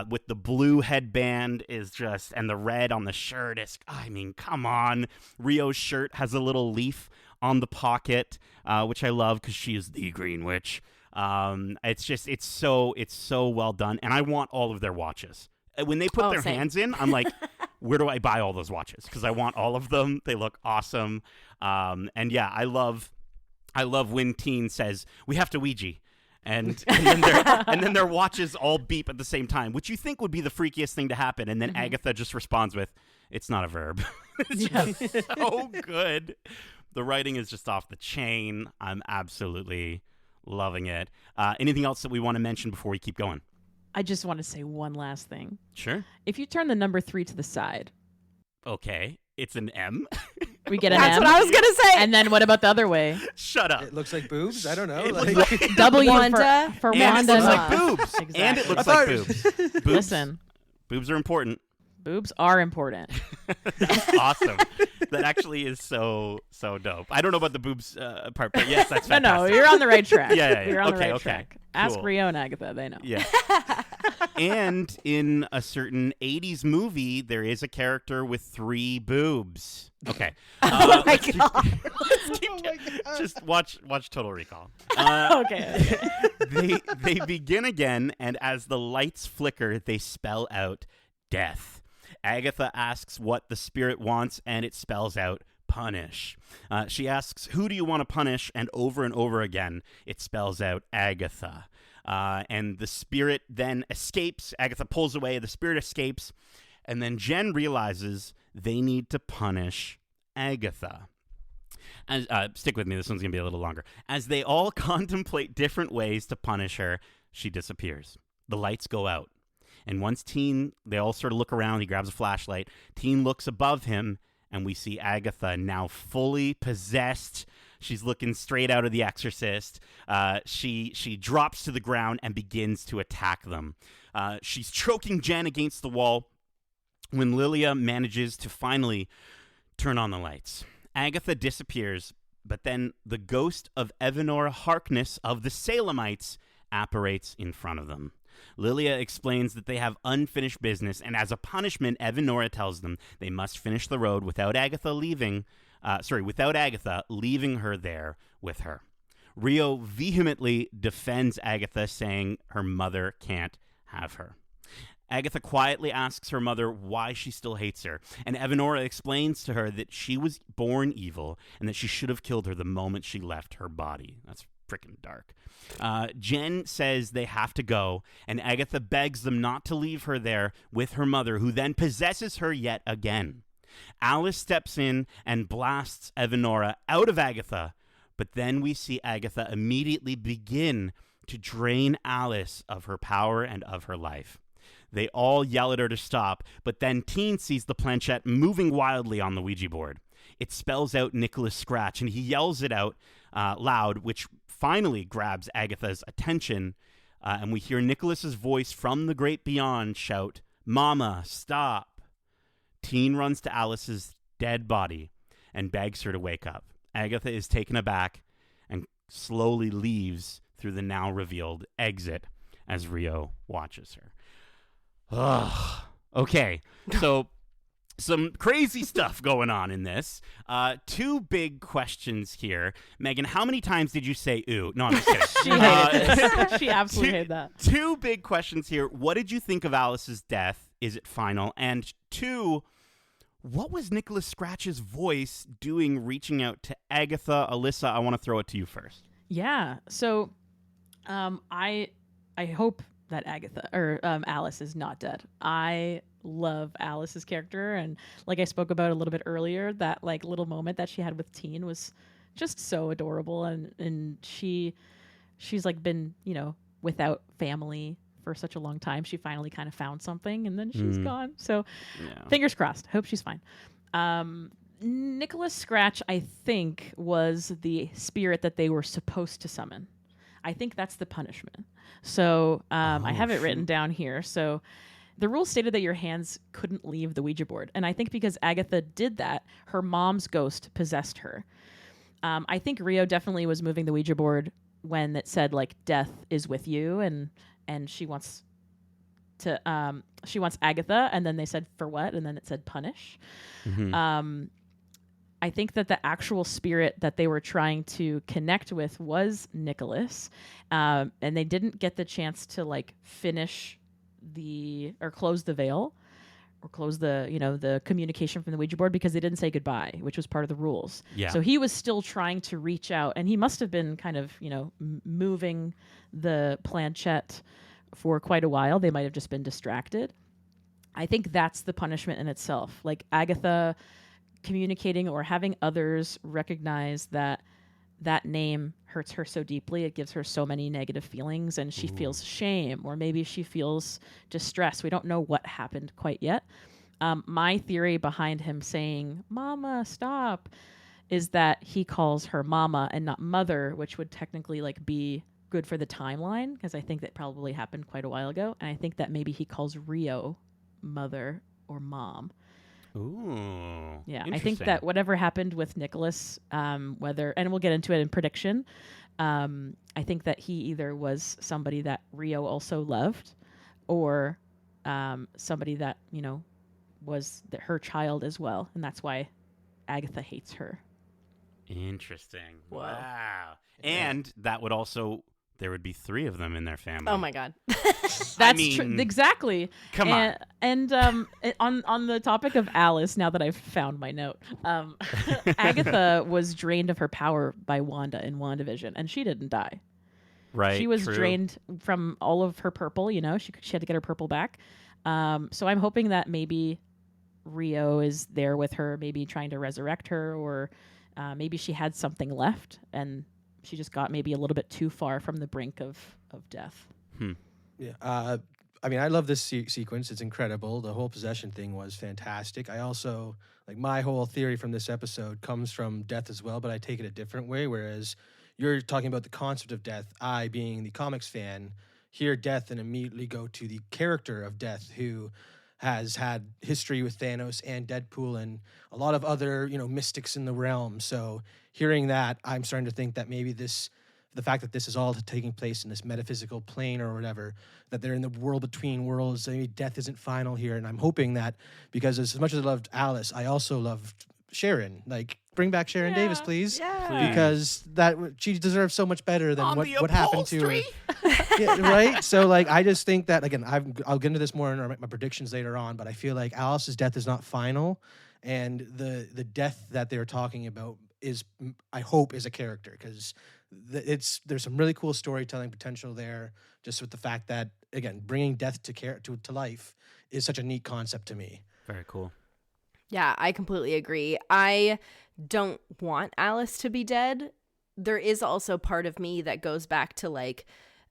with the blue headband and the red on the shirt is, I mean, come on. Rio's shirt has a little leaf on the pocket, which I love because she is the Green Witch. It's so well done, and I want all of their watches. When they put their same. hands in, I'm like, where do I buy all those watches? Because I want all of them. They look awesome. And yeah, I love when Teen says, we have to Ouija. And then their watches all beep at the same time, which you think would be the freakiest thing to happen. And then Agatha just responds with, it's not a verb. It's just so good. The writing is just off the chain. I'm absolutely Loving it. Anything else that we want to mention before we keep going? I just want to say one last thing. Sure. If you turn the number 3 to the side, Okay. It's an M. we get an That's M. what I was gonna say. And then what about the other way? Shut up. It looks like boobs. I don't know. It Like, looks like, W Wanda for and Wanda. it looks like Mom. boobs. Exactly. And it looks I like thought- boobs. Boobs. Listen, Boobs are important. boobs are important. That's awesome. That actually is so dope. I don't know about the boobs part, but yes, that's No, fantastic. you're on the right track. Yeah. You're on Okay, the right okay. track. Ask Cool. Rio and Agatha, they know. Yeah. And in a certain 80s movie, there is a character with 3 boobs. Okay. Oh my god. Just watch Total Recall. Okay. They begin again, and as the lights flicker, they spell out death. Agatha asks what the spirit wants, and it spells out punish. She asks, who do you want to punish? And over again, it spells out Agatha. And the spirit then escapes. Agatha pulls away. The spirit escapes. And then Jen realizes they need to punish Agatha. As, stick with me. This one's going to be a little longer. As they all contemplate different ways to punish her, she disappears. The lights go out. And once they all sort of look around. He grabs a flashlight. Teen looks above him, and we see Agatha now fully possessed. She's looking straight out of The Exorcist. She drops to the ground and begins to attack them. She's choking Jen against the wall when Lilia manages to finally turn on the lights. Agatha disappears, but then the ghost of Evanora Harkness of the Salemites apparates in front of them. Lilia explains that they have unfinished business, and as a punishment, Evanora tells them they must finish the road without Agatha leaving her there with her. Rio vehemently defends Agatha, saying her mother can't have her. Agatha quietly asks her mother why she still hates her, and Evanora explains to her that she was born evil and that she should have killed her the moment she left her body. That's freaking dark. Jen says they have to go, and Agatha begs them not to leave her there with her mother, who then possesses her yet again. Alice steps in and blasts Evanora out of Agatha, but then we see Agatha immediately begin to drain Alice of her power and of her life. They all yell at her to stop, but then Teen sees the planchette moving wildly on the Ouija board. It spells out Nicholas Scratch, and he yells it out loud, which finally grabs Agatha's attention, and we hear Nicholas's voice from the great beyond shout, "Mama, stop." Teen runs to Alice's dead body and begs her to wake up. Agatha is taken aback and slowly leaves through the now revealed exit as Rio watches her. Ugh. Okay, so some crazy stuff going on in this. 2 big questions here. Megan, how many times did you say ooh? No, I'm just kidding. She hated this. She absolutely hated that. 2 big questions here. What did you think of Alice's death? Is it final? And 2, what was Nicholas Scratch's voice doing reaching out to Agatha? Alyssa, I want to throw it to you first. Yeah. So I hope that Alice is not dead. I love Alice's character, and like I spoke about a little bit earlier, that like little moment that she had with Teen was just so adorable, and she's like been, without family for such a long time. She finally kind of found something, and then she's gone. So fingers crossed. Hope she's fine. Nicholas Scratch, I think, was the spirit that they were supposed to summon. I think that's the punishment. So I have it written down here. So the rule stated that your hands couldn't leave the Ouija board. And I think because Agatha did that, her mom's ghost possessed her. I think Rio definitely was moving the Ouija board when it said, like, death is with you. And she wants Agatha. And then they said, for what? And then it said punish. Mm-hmm. I think that the actual spirit that they were trying to connect with was Nicholas, and they didn't get the chance to like finish or close the veil, or close the communication from the Ouija board, because they didn't say goodbye, which was part of the rules. Yeah. So he was still trying to reach out, and he must have been kind of moving the planchette for quite a while. They might have just been distracted. I think that's the punishment in itself. Like Agatha communicating or having others recognize that that name hurts her so deeply. It gives her so many negative feelings, and she feels shame, or maybe she feels distress. We don't know what happened quite yet. My theory behind him saying, "Mama, stop," is that he calls her Mama and not Mother, which would technically like be good for the timeline, because I think that probably happened quite a while ago. And I think that maybe he calls Rio Mother or Mom. Ooh. Yeah, I think Interesting. that whatever happened with Nicholas, whether, and we'll get into it in prediction, I think that he either was somebody that Rio also loved, or somebody that, you know, was her child as well, and that's why Agatha hates her. Interesting. Whoa. Wow. And that would also, there would be 3 of them in their family. Oh my god. That's true. Exactly. Come on. And on the topic of Alice, now that I've found my note, Agatha was drained of her power by Wanda in WandaVision, and she didn't die. Right. She was true. drained from all of her purple. You know, she had to get her purple back. So I'm hoping that maybe Rio is there with her, maybe trying to resurrect her, or maybe she had something left and she just got maybe a little bit too far from the brink of death. Yeah. I mean, I love this sequence. It's incredible. The whole possession thing was fantastic. I also, like, my whole theory from this episode comes from death as well, but I take it a different way. Whereas you're talking about the concept of death, I, being the comics fan, hear death and immediately go to the character of Death, who has had history with Thanos and Deadpool and a lot of other, you know, mystics in the realm. So hearing that, I'm starting to think that maybe the fact that this is all taking place in this metaphysical plane or whatever, that they're in the world between worlds, maybe death isn't final here. And I'm hoping that, because as much as I loved Alice, I also loved Sharon. Like, bring back Sharon Davis, please. Yeah. Because she deserves so much better than On what the happened to her. upholstery? Yeah, right? So, like, I just think that, again, I'll get into this more in my predictions later on, but I feel like Alice's death is not final, and the death that they're talking about is, I hope, is a character, because there's some really cool storytelling potential there, just with the fact that, again, bringing death to life is such a neat concept to me. Very cool. Yeah, I completely agree. I don't want Alice to be dead. There is also part of me that goes back to, like,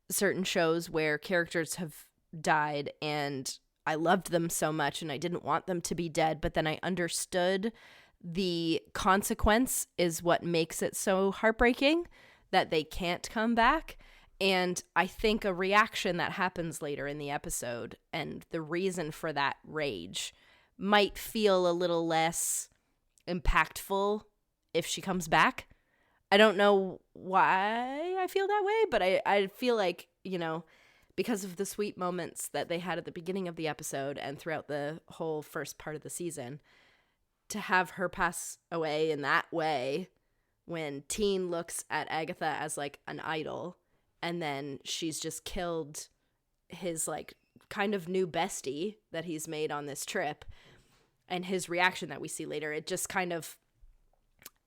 certain shows where characters have died and I loved them so much and I didn't want them to be dead, but then I understood the consequence is what makes it so heartbreaking that they can't come back. And I think a reaction that happens later in the episode and the reason for that rage might feel a little less impactful if she comes back. I don't know why I feel that way, but I feel like, you know, because of the sweet moments that they had at the beginning of the episode and throughout the whole first part of the season, to have her pass away in that way, when Teen looks at Agatha as, like, an idol, and then she's just killed his, like, kind of new bestie that he's made on this trip, and his reaction that we see later, it just kind of,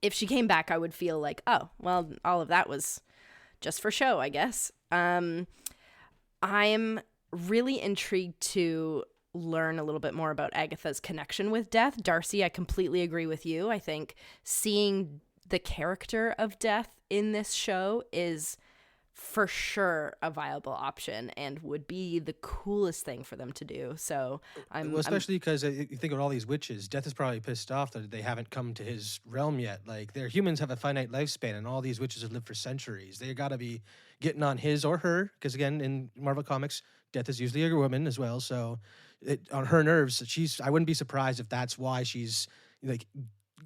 if she came back, I would feel like, oh, well, all of that was just for show, I guess. I'm really intrigued to learn a little bit more about Agatha's connection with Death. Darcy, I completely agree with you. I think seeing the character of Death in this show is for sure a viable option and would be the coolest thing for them to do. So especially because you think of all these witches, Death is probably pissed off that they haven't come to his realm yet. Like, their humans have a finite lifespan, and all these witches have lived for centuries. They got to be getting on his or her, because again, in Marvel Comics, Death is usually a woman as well. So on her nerves, I wouldn't be surprised if that's why she's, like,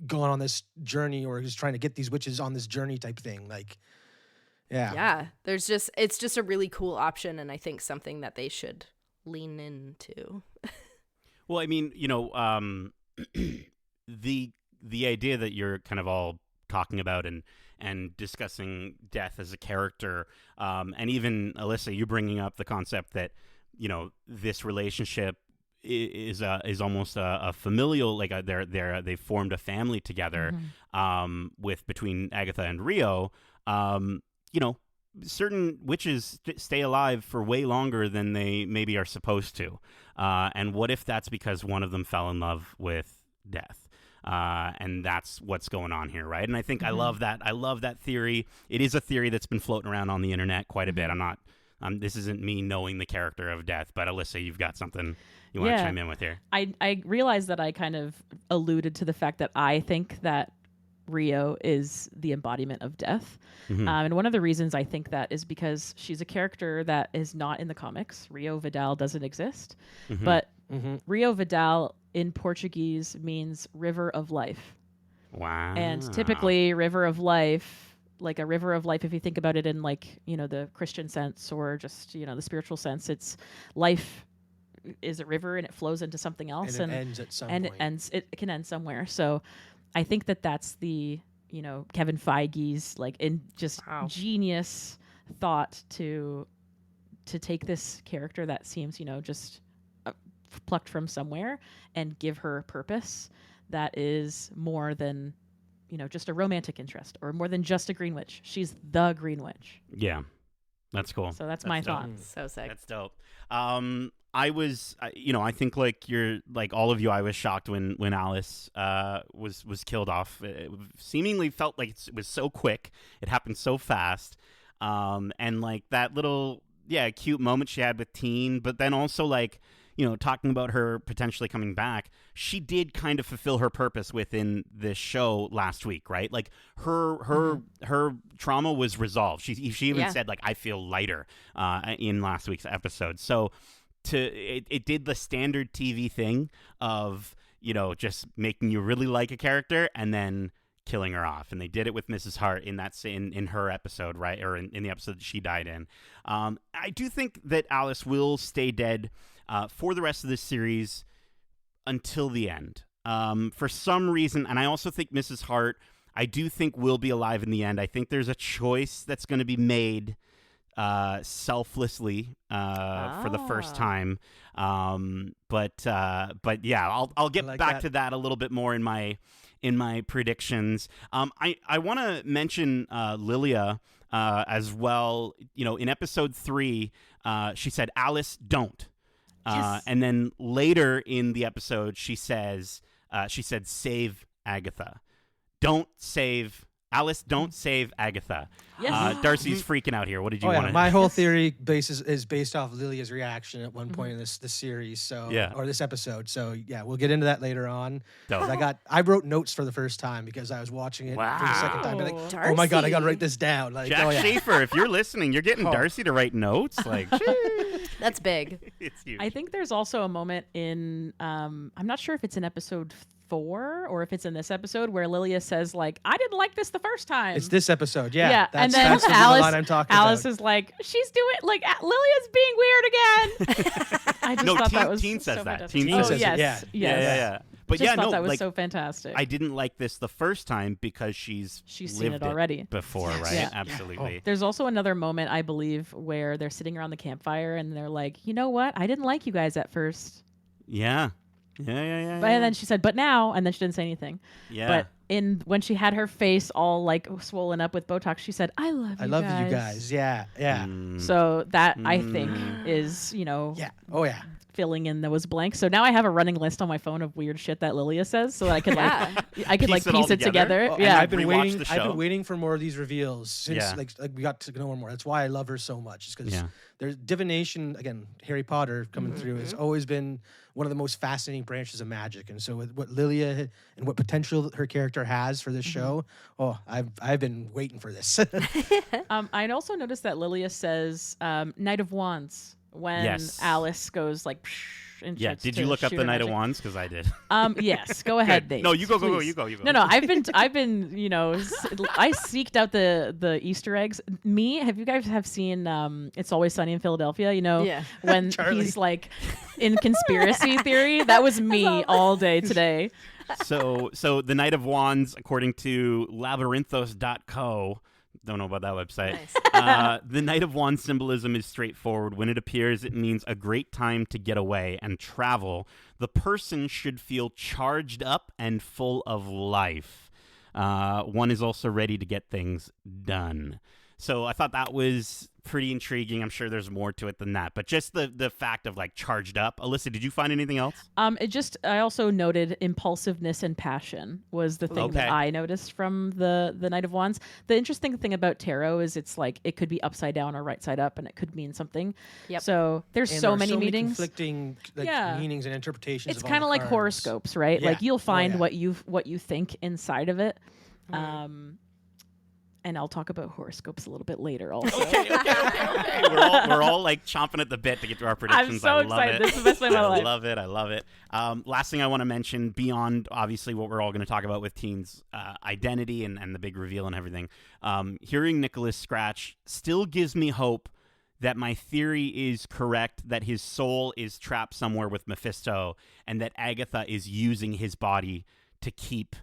gone on this journey, or is trying to get these witches on this journey type thing. Like, yeah. It's just a really cool option, and I think something that they should lean into. Well, I mean, you know, the idea that you're kind of all talking about and discussing Death as a character, and even Alyssa, you bringing up the concept that, you know, this relationship is almost a familial, like they've formed a family together, with between Agatha and Rio. You know, certain witches stay alive for way longer than they maybe are supposed to. And what if that's because one of them fell in love with Death? and that's what's going on here, right? And I think I love that theory. It is a theory that's been floating around on the internet quite a bit. I'm not. This isn't me knowing the character of Death, but Alyssa, you've got something you want to chime in with here. I realized that I kind of alluded to the fact that I think that Rio is the embodiment of death. And one of the reasons I think that is because she's a character that is not in the comics. Rio Vidal doesn't exist. But Rio Vidal in Portuguese means river of life. Wow. And typically river of life, like a river of life, if you think about it in like, the Christian sense or just, the spiritual sense, it's life is a river and it flows into something else. And it ends at some point. It can end somewhere. So I think that that's the, Kevin Feige's genius thought to take this character that seems, just plucked from somewhere and give her a purpose that is more than, just a romantic interest or more than just a Green Witch. She's the Green Witch. Yeah, that's cool. So that's my thought. So sick. That's dope. I think like all of you, I was shocked when Alice was killed off. It seemingly felt like it was so quick. It happened so fast. And like that little cute moment she had with Teen, but then also like talking about her potentially coming back, she did kind of fulfill her purpose within this show last week, right? Like her trauma was resolved. She even said like I feel lighter in last week's episode. So it did the standard TV thing of just making you really like a character and then killing her off, and they did it with Mrs. Hart in her episode, right, or in the episode that she died in. I do think that Alice will stay dead for the rest of this series until the end. For some reason, and I also think Mrs. Hart, I do think will be alive in the end. I think there's a choice that's going to be made selflessly for the first time. But yeah, I'll get back to that a little bit more in my predictions. I want to mention Lilia as well. In episode 3, she said, "Alice, don't." Yes. And then later in the episode, she said, "Save Agatha. Don't save Alice. Don't save Agatha." Yes. Darcy's freaking out here. What did you want to? My whole theory is based off Lilia's reaction at one point in this series, or this episode. So yeah, we'll get into that later on. 'Cause I wrote notes for the first time because I was watching it for the second time. Like, oh my god, I gotta write this down. Like, Jack Schaefer, if you're listening, you're getting Darcy to write notes. Like, that's big. It's huge. I think there's also a moment in I'm not sure if it's in episode 4 or if it's in this episode where Lilia says like, "I didn't like this the first time." It's this episode, yeah. And then that's the line I'm talking Alice about. is like, "She's doing like Lilia's being weird again." I just thought that was Teen says so that. fantastic. Teen Oh, says it, yes, yeah. yes. Yeah. But Just yeah, thought no, that was like so fantastic. I didn't like this the first time because she's seen lived it already before, right? Yeah. Absolutely. There's also another moment, I believe, where they're sitting around the campfire and they're like, "You know what? I didn't like you guys at first." Yeah. But and then she said, "But now," and then she didn't say anything. Yeah. But when she had her face all like swollen up with Botox, she said, "I love you guys." Yeah. So that I think is, Yeah. Oh yeah. filling in those blanks. So now I have a running list on my phone of weird shit that Lilia says, so that I could piece it together. Oh, yeah, I've been rewatch the I've show. been waiting for more of these reveals since Yeah. like we got to know her more. That's why I love her so much. Is because Yeah. there's divination again. Harry Potter coming through has always been one of the most fascinating branches of magic. And so with what Lilia and what potential her character has for this show, I've been waiting for this. I'd also noticed that Lilia says Knight of Wands when Yes. Alice goes like. Psh, and Yeah. starts Did to you look up shoot the her Knight of magic. Wands? Because I did. Yes. Go ahead, Nate. No, you go. please. You go. No. I've been. I seeked out the Easter eggs. Have you guys have seen It's Always Sunny in Philadelphia? Yeah. When he's like in conspiracy theory. That was me all day today. So the Knight of Wands, according to labyrinthos.co, don't know about that website. Nice. The Knight of Wands symbolism is straightforward. When it appears, it means a great time to get away and travel. The person should feel charged up and full of life. One is also ready to get things done. So I thought that was pretty intriguing. I'm sure there's more to it than that, but just the fact of like charged up. Alyssa, did you find anything else? I also noted impulsiveness and passion was the thing that Okay. I noticed from the Knight of Wands. The interesting thing about tarot is it's like it could be upside down or right side up, and it could mean something. Yep. So there's And so there are many meetings. conflicting Yeah. meanings and interpretations. It's of all kind of the like cards. horoscopes, right? Yeah. Like you'll find yeah. what you think inside of it. And I'll talk about horoscopes a little bit later also. Okay. We're all like chomping at the bit to get to our predictions. so I love excited. It. This is the best way of my life. I love it. Last thing I want to mention, beyond obviously what we're all going to talk about with Teen's identity and the big reveal and everything, hearing Nicholas scratch still gives me hope that my theory is correct, that his soul is trapped somewhere with Mephisto, and that Agatha is using his body to keep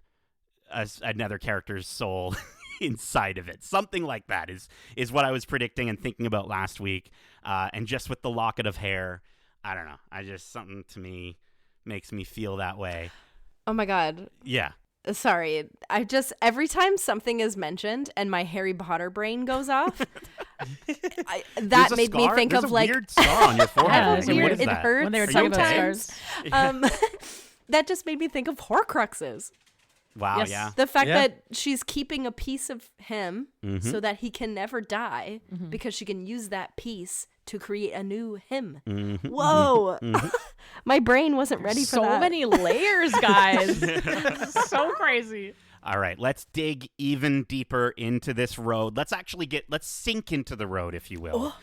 another character's soul inside of it. Something like that is what I was predicting and thinking about last week. And just with the locket of hair, I don't know. Something to me makes me feel that way. Oh my God. Yeah. Sorry. Every time something is mentioned and my Harry Potter brain goes off, that There's a made me scar? think There's of a like weird scar on your forehead. Yeah, I there's mean, a what weird- is it that? hurts When they were Are you talking about sometimes. That just made me think of Horcruxes. Wow, Yes. yeah. The fact Yeah. that she's keeping a piece of him so that he can never die because she can use that piece to create a new him. Whoa. My brain wasn't ready for So that. many layers, guys. So crazy. All right, let's dig even deeper into this road. Let's sink into the road, if you will,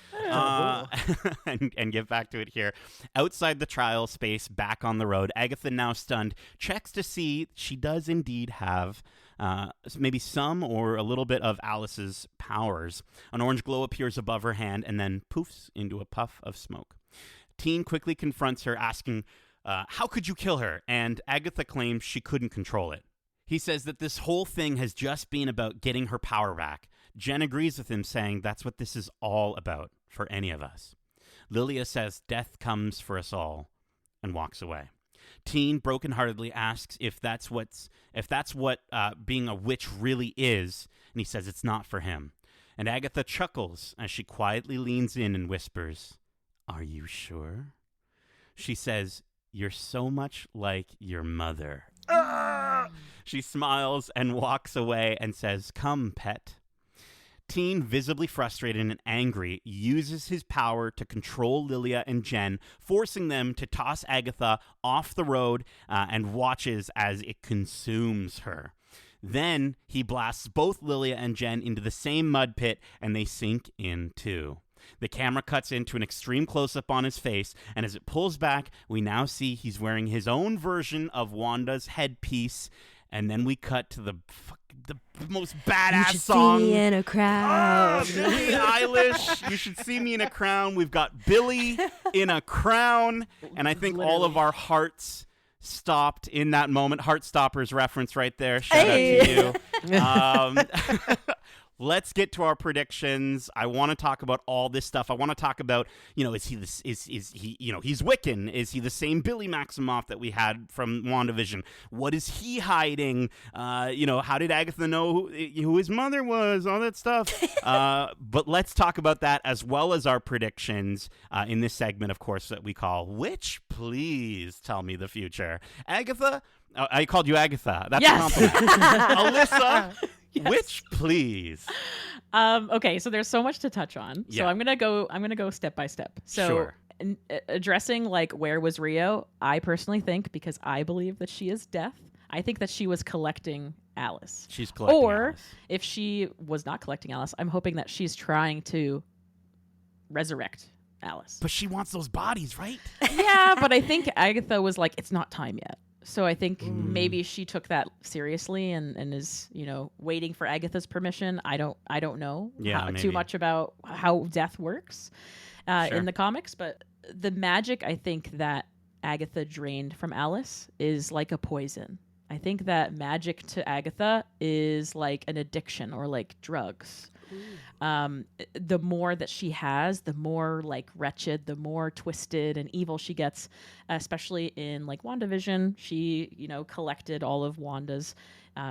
and get back to it here. Outside the trial space, back on the road, Agatha, now stunned, checks to see she does indeed have maybe some or a little bit of Alice's powers. An orange glow appears above her hand and then poofs into a puff of smoke. Teen quickly confronts her, asking, how could you kill her? And Agatha claims she couldn't control it. He says that this whole thing has just been about getting her power back. Jen agrees with him, saying that's what this is all about for any of us. Lilia says death comes for us all and walks away. Teen brokenheartedly asks if that's what being a witch really is, and he says it's not for him. And Agatha chuckles as she quietly leans in and whispers, "Are you sure?" She says, "You're so much like your mother." She smiles and walks away and says, "Come, pet." Teen, visibly frustrated and angry, uses his power to control Lilia and Jen, forcing them to toss Agatha off the road and watches as it consumes her. Then he blasts both Lilia and Jen into the same mud pit, and they sink in too. The camera cuts into an extreme close-up on his face, and as it pulls back, we now see he's wearing his own version of Wanda's headpiece, and then we cut to the most badass song. See me in a crowd. Billie Eilish, You Should See Me in a Crown. We've got Billy in a crown, and I think all of our hearts stopped in that moment. Heartstoppers reference right there. Shout out to you. Let's get to our predictions. I want to talk about all this stuff. I want to talk about, is he he's Wiccan? Is he the same Billy Maximoff that we had from WandaVision? What is he hiding? How did Agatha know who his mother was? All that stuff. But let's talk about that as well as our predictions in this segment, of course, that we call Witch, Please Tell Me the Future. Agatha, I called you Agatha. That's Yes. a compliment. Alyssa. Yes. Which, please? Okay, so there's so much to touch on. Yeah. So I'm gonna go step by step. So Sure. Addressing like where was Rio, I personally think, because I believe that she is death, I think that she was collecting Alice. She's collecting Or Alice. if she was not collecting Alice, I'm hoping that she's trying to resurrect Alice. But she wants those bodies, right? Yeah, but I think Agatha was like, it's not time yet. So I think maybe she took that seriously and is, waiting for Agatha's permission. I don't know Yeah, too maybe. much about how death works Sure. in the comics, but the magic I think that Agatha drained from Alice is like a poison. I think that magic to Agatha is like an addiction or like drugs. the more that she has, the more like wretched, the more twisted and evil she gets, especially in like WandaVision. She, collected all of Wanda's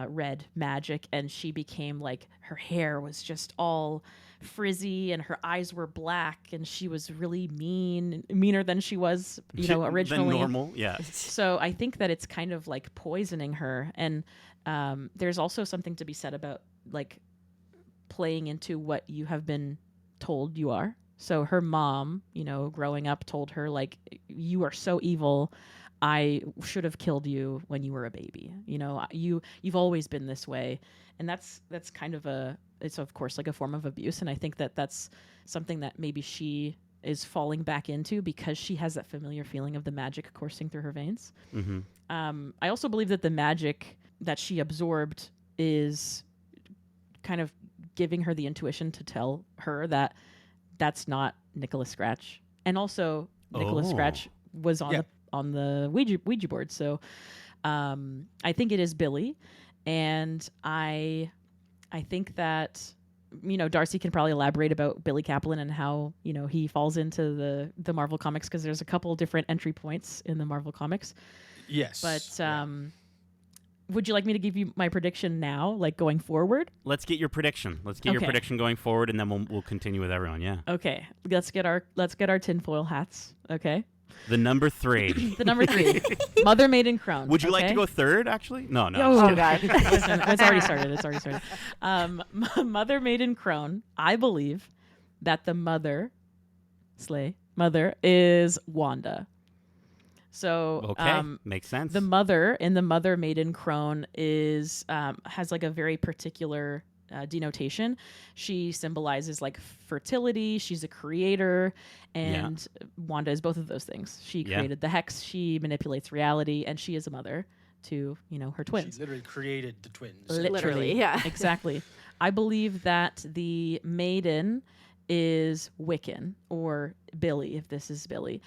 red magic, and she became like, her hair was just all frizzy and her eyes were black, and she was really meaner than she was, originally. Than normal, yeah. So I think that it's kind of like poisoning her. And there's also something to be said about like playing into what you have been told you are. So her mom, growing up told her like, you are so evil. I should have killed you when you were a baby. You've always been this way. And that's kind of it's of course like a form of abuse. And I think that that's something that maybe she is falling back into because she has that familiar feeling of the magic coursing through her veins. Mm-hmm. I also believe that the magic that she absorbed is kind of giving her the intuition to tell her that that's not Nicholas Scratch. And also Nicholas Scratch was on the Ouija board. So I think it is Billy. And I think that, Darcy can probably elaborate about Billy Kaplan and how, he falls into the Marvel Comics, because there's a couple different entry points in the Marvel Comics. Yes. But would you like me to give you my prediction now, like going forward? Let's get your prediction. Let's get your prediction going forward, and then we'll continue with everyone. Yeah. Okay. Let's get our tinfoil hats. Okay. The number 3. The number 3. Mother Maiden Crone. Would you like to go third, actually? No. Oh, God. Listen, it's already started. Mother Maiden Crone, I believe that the mother is Wanda. So makes sense. The mother in the Mother Maiden Crone is has like a very particular denotation. She symbolizes like fertility. She's a creator, and Wanda is both of those things. She created the hex. She manipulates reality, and she is a mother to her twins. She literally created the twins. Literally, yeah. Exactly. I believe that the maiden is Wiccan, or Billy, if this is Billy.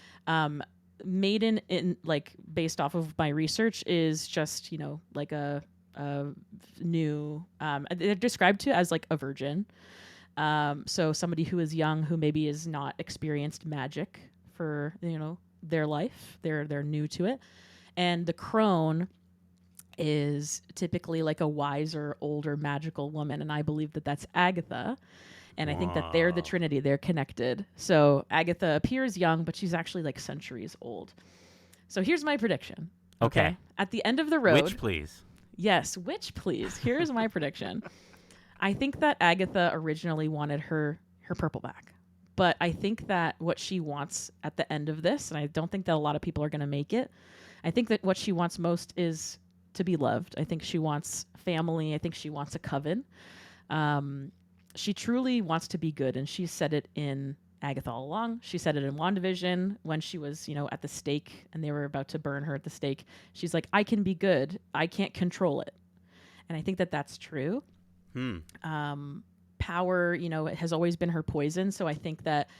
Maiden, in like based off of my research, is just like a new they're described to as like a virgin, so somebody who is young, who maybe is not experienced magic for their life. They're new to it. And the crone is typically like a wiser, older, magical woman, and I believe that that's Agatha. And I think that they're the Trinity. They're connected. So Agatha appears young, but she's actually like centuries old. So here's my prediction. Okay. At the end of the road. Which, please? Yes, which, please. Here's my prediction. I think that Agatha originally wanted her purple back. But I think that what she wants at the end of this, and I don't think that a lot of people are going to make it, I think that what she wants most is to be loved. I think she wants family. I think she wants a coven. She truly wants to be good, and she said it in Agatha All Along. She said it in WandaVision when she was, at the stake and they were about to burn her at the stake. She's like, I can be good. I can't control it. And I think that that's true. Power, it has always been her poison. So I think that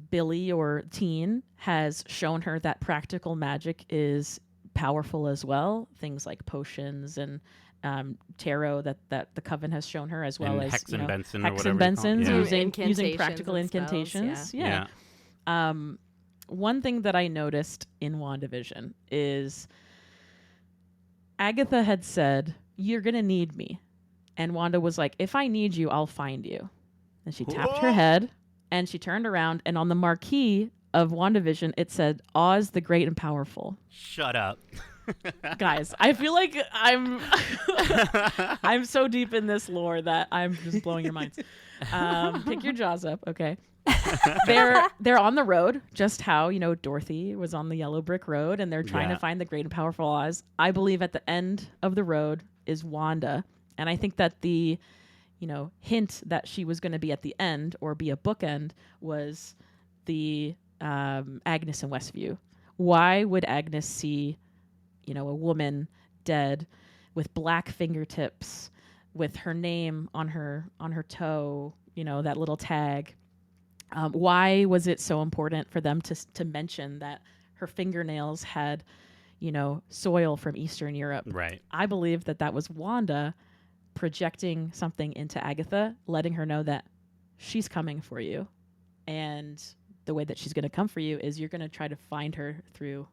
Billy, or Teen, has shown her that practical magic is powerful as well. Things like potions and tarot that the coven has shown her, as well and as Hex and Benson, Hex and Bensons, using practical and spells, incantations. yeah. One thing that I noticed in WandaVision is Agatha had said, "You're gonna need me," and Wanda was like, "If I need you, I'll find you." And she tapped her head and she turned around, and on the marquee of WandaVision it said, "Oz the Great and Powerful." Shut up. Guys, I feel like I'm so deep in this lore that I'm just blowing your minds. Pick your jaws up, okay? They're on the road, just how Dorothy was on the yellow brick road, and they're trying to find the great and powerful Oz. I believe at the end of the road is Wanda, and I think that the hint that she was going to be at the end, or be a bookend, was the Agnes in Westview. Why would Agnes see a woman dead with black fingertips, with her name on her toe, that little tag? Why was it so important for them to mention that her fingernails had, soil from Eastern Europe? Right. I believe that was Wanda projecting something into Agatha, letting her know that she's coming for you. And the way that she's going to come for you is you're going to try to find her through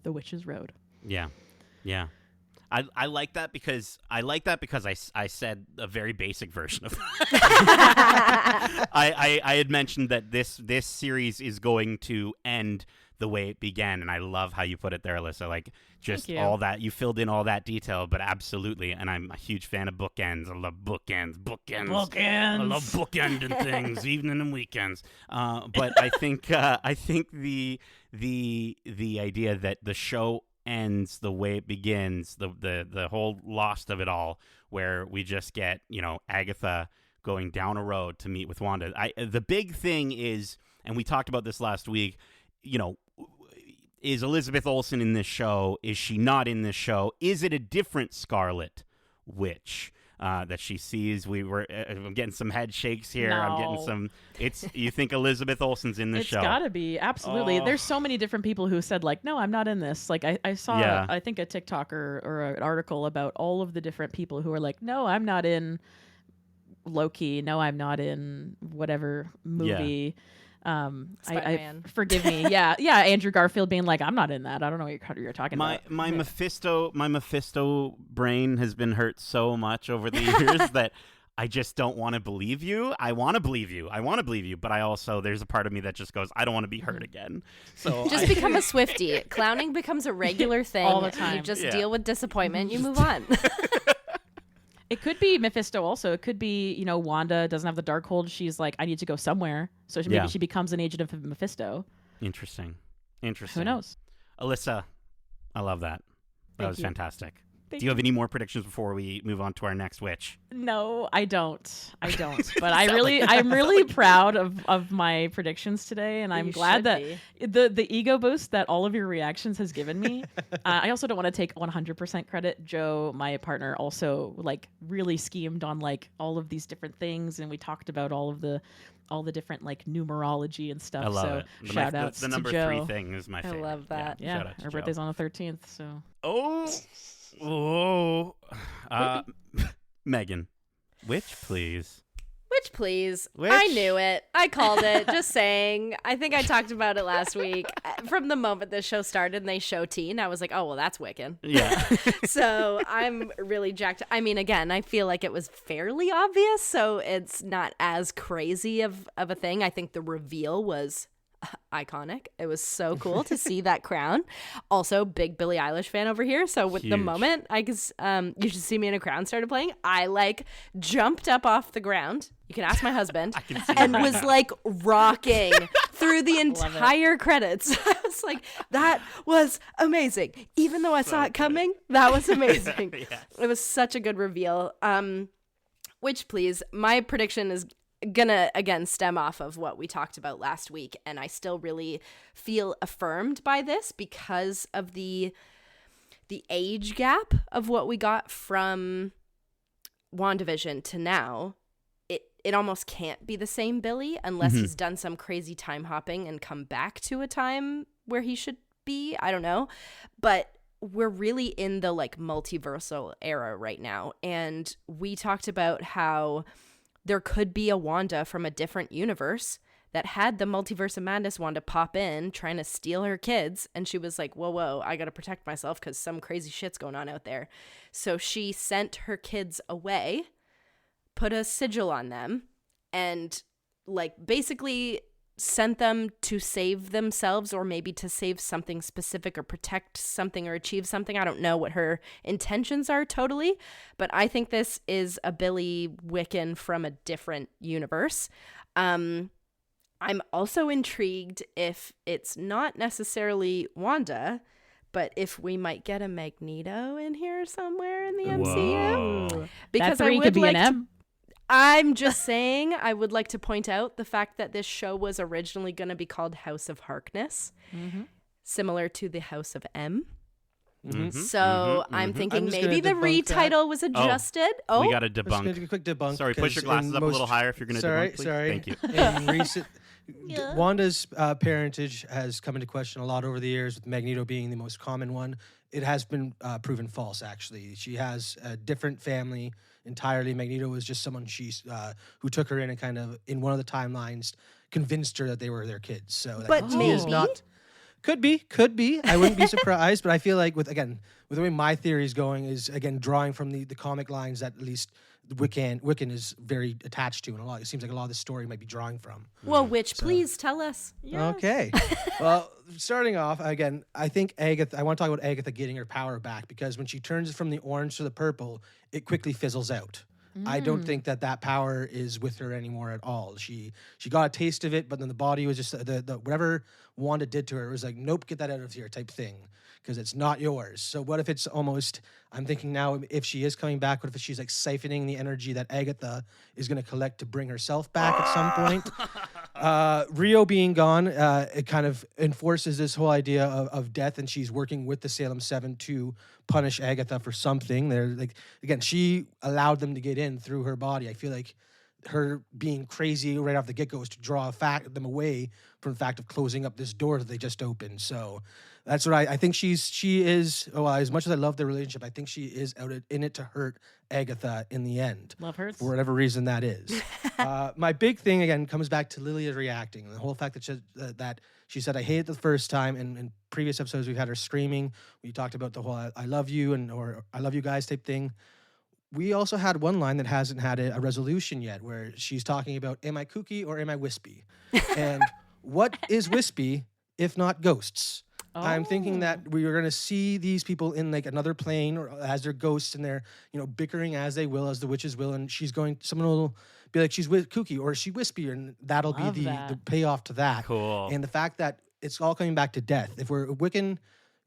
the Witch's Road. Yeah. Yeah. I like that because I said a very basic version of that. I had mentioned that this series is going to end the way it began, and I love how you put it there, Alyssa. Like, just all that you filled in, all that detail, but absolutely. And I'm a huge fan of bookends. I love bookends. I love bookending things, evening and weekends. But I think the idea that the show ends the way it begins, the whole lost of it all, where we just get, Agatha going down a road to meet with Wanda. The big thing is, and we talked about this last week, is Elizabeth Olsen in this show? Is she not in this show? Is it a different Scarlet Witch that she sees? I'm getting some head shakes here. No. I'm getting some. You think Elizabeth Olsen's in this show? It's gotta be, absolutely. Oh. There's so many different people who said like, no, I'm not in this. Like I saw, I think a TikTok or an article about all of the different people who are like, no, I'm not in Loki. No, I'm not in whatever movie. Spider-Man. Forgive me. Yeah. Andrew Garfield being like, I'm not in that. I don't know what you're talking about. My Mephisto brain has been hurt so much over the years that I just don't want to believe you. I want to believe you, but I also, there's a part of me that just goes, I don't want to be hurt again. So Just become a Swiftie. Clowning becomes a regular thing. All the time. You just deal with disappointment. You move on. It could be Mephisto also. It could be, Wanda doesn't have the Darkhold. She's like, I need to go somewhere. So maybe she becomes an agent of Mephisto. Interesting. Who knows? Alyssa, I love that. That was fantastic. Thank Do you have any more predictions before we move on to our next witch? No, I don't. But I'm really proud of my predictions today, and I'm glad that the ego boost that all of your reactions has given me. I also don't want to take 100% credit. Joe, my partner, also like really schemed on like all of these different things, and we talked about all the different like numerology and stuff. I love it. Shout outs the to number Joe. 3 thing is my favorite. I love that. Shout Yeah, out to her Joe. birthday's on the 13th, so. Oh. Megan, witch, please. Witch, please. Witch? I knew it. I called it. Just saying. I think I talked about it last week. From the moment this show started and they show teen, I was like, oh, well, that's Wiccan. Yeah. So I'm really jacked. I mean, again, I feel like it was fairly obvious, so it's not as crazy of a thing. I think the reveal was iconic. It was so cool to see that crown. Also, big Billie Eilish fan over here. So with the moment You Should See Me in a Crown started playing, I like jumped up off the ground. You can ask my husband. And was like rocking through the entire credits. I was like, that was amazing. Even though I saw it coming, that was amazing. Yes. It was such a good reveal. Which, please, my prediction is gonna again stem off of what we talked about last week, and I still really feel affirmed by this because of the age gap of what we got from WandaVision to now. It almost can't be the same Billy unless he's done some crazy time hopping and come back to a time where he should be. I don't know, but we're really in the like multiversal era right now, and we talked about how there could be a Wanda from a different universe that had the Multiverse of Madness Wanda pop in trying to steal her kids. And she was like, whoa, I got to protect myself because some crazy shit's going on out there. So she sent her kids away, put a sigil on them, and like basically sent them to save themselves or maybe to save something specific or protect something or achieve something. I don't know what her intentions are totally, but I think this is a Billy Wiccan from a different universe. I'm also intrigued if it's not necessarily Wanda, but if we might get a Magneto in here somewhere in the MCU. Whoa. Because that 3 could be an M. I'm just saying, I would like to point out the fact that this show was originally going to be called House of Harkness, similar to the House of M. So I'm thinking maybe the retitle was adjusted. We got to Just debunk. gonna do a quick debunk. Sorry, push your glasses up a little higher if you're going to debunk, please. Sorry. Thank you. In recent, Wanda's parentage has come into question a lot over the years, with Magneto being the most common one. It has been proven false, actually. She has a different family entirely. Magneto was just someone who took her in and kind of in one of the timelines convinced her that they were their kids. So But he is maybe? not. Could be. I wouldn't be surprised, but I feel like with the way my theory is going is again drawing from the comic lines that at least Wiccan is very attached to, and it seems like a lot of the story might be drawing from. Well, please tell us. Yes. Okay. Well, starting off again, I think Agatha. I want to talk about Agatha getting her power back because when she turns it from the orange to the purple, it quickly fizzles out. I don't think that power is with her anymore at all. She got a taste of it, but then the body was just the whatever Wanda did to her, it was like, nope, get that out of here type thing, because it's not yours. So what if it's almost, I'm thinking now, if she is coming back, what if she's like siphoning the energy that Agatha is going to collect to bring herself back at some point? Rio being gone, it kind of enforces this whole idea of death, and she's working with the Salem 7 to punish Agatha for something. They're like, again, she allowed them to get in through her body. I feel like her being crazy right off the get-go is to draw them away from the fact of closing up this door that they just opened. So that's what I think she is. Well, as much as I love their relationship, I think she is out in it to hurt Agatha in the end. Love hurts. For whatever reason that is. My big thing, again, comes back to Lilia reacting. The whole fact that she said, I hate it the first time. And in previous episodes, we've had her screaming. We talked about the whole I love you or I love you guys type thing. We also had one line that hasn't had a resolution yet, where she's talking about, am I kooky or am I wispy? And what is wispy if not ghosts? I'm thinking that we are going to see these people in like another plane or as their ghosts, and they're, bickering as they will, as the witches will, and someone will be like, she's kooky or is she wispy, and that'll Love be the that. payoff to that. Cool. And the fact that it's all coming back to death. If Wiccan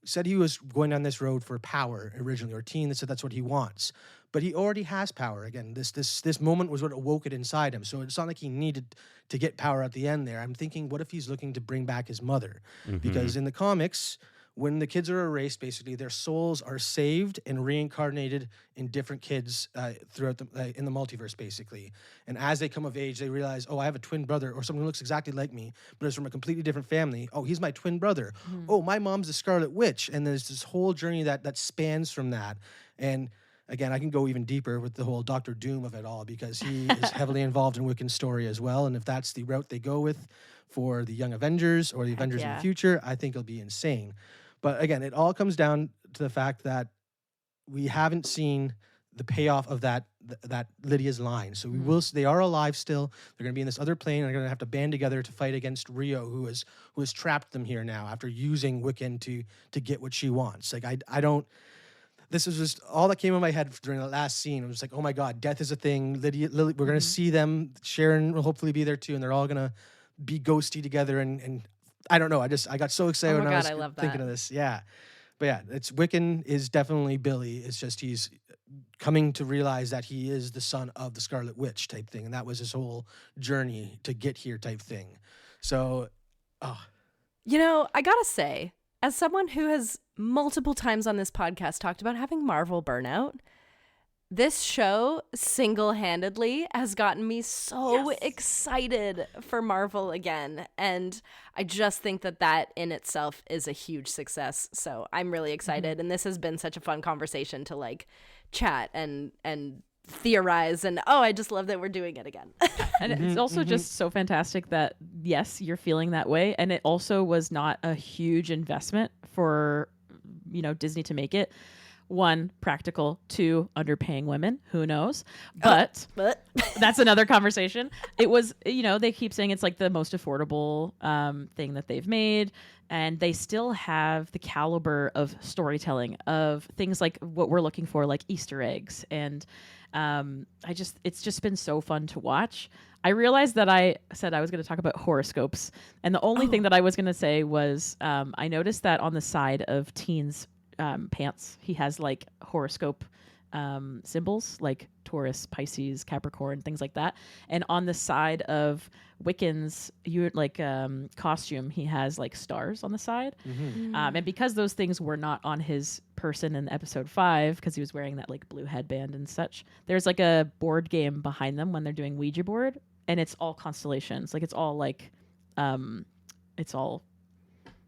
said he was going down this road for power originally, or Teen that said that's what he wants. But he already has power. Again, this moment was what awoke it inside him. So it's not like he needed to get power at the end there. I'm thinking, what if he's looking to bring back his mother? Because in the comics, when the kids are erased, basically their souls are saved and reincarnated in different kids throughout in the multiverse, basically. And as they come of age, they realize, oh, I have a twin brother or someone who looks exactly like me, but is from a completely different family. Oh, he's my twin brother. Oh, my mom's the Scarlet Witch. And there's this whole journey that spans from that. And again, I can go even deeper with the whole Doctor Doom of it all, because he is heavily involved in Wiccan's story as well. And if that's the route they go with for the Young Avengers or the Avengers in the future, I think it'll be insane. But again, it all comes down to the fact that we haven't seen the payoff of that Lydia's line. So they are alive still. They're going to be in this other plane, and they're going to have to band together to fight against Rio, who has trapped them here now after using Wiccan to get what she wants. Like I don't. This is just all that came in my head during the last scene. I was like, oh my God, death is a thing. Lily, we're going to see them. Sharon will hopefully be there too, and they're all going to be ghosty together. And I don't know. I got so excited when I was thinking of this. Yeah. But yeah, Wiccan is definitely Billy. It's just he's coming to realize that he is the son of the Scarlet Witch type thing. And that was his whole journey to get here type thing. So, I gotta say, as someone who has multiple times on this podcast talked about having Marvel burnout, this show single-handedly has gotten me so excited for Marvel again. And I just think that in itself is a huge success. So I'm really excited. And this has been such a fun conversation to like chat and theorize, and I just love that we're doing it again. And it's also just so fantastic that yes, you're feeling that way, and it also was not a huge investment for Disney to make it. 1, practical. 2, underpaying women. Who knows? But that's another conversation. It was, they keep saying it's like the most affordable thing that they've made. And they still have the caliber of storytelling of things like what we're looking for, like Easter eggs. And it's just been so fun to watch. I realized that I said I was going to talk about horoscopes. And the only thing that I was going to say was I noticed that on the side of Teen's pants, he has like horoscope symbols like Taurus, Pisces, Capricorn, things like that. And on the side of Wiccan's costume, he has like stars on the side. And because those things were not on his person in episode 5, because he was wearing that like blue headband and such, there's like a board game behind them when they're doing Ouija board, and it's all constellations. Like it's all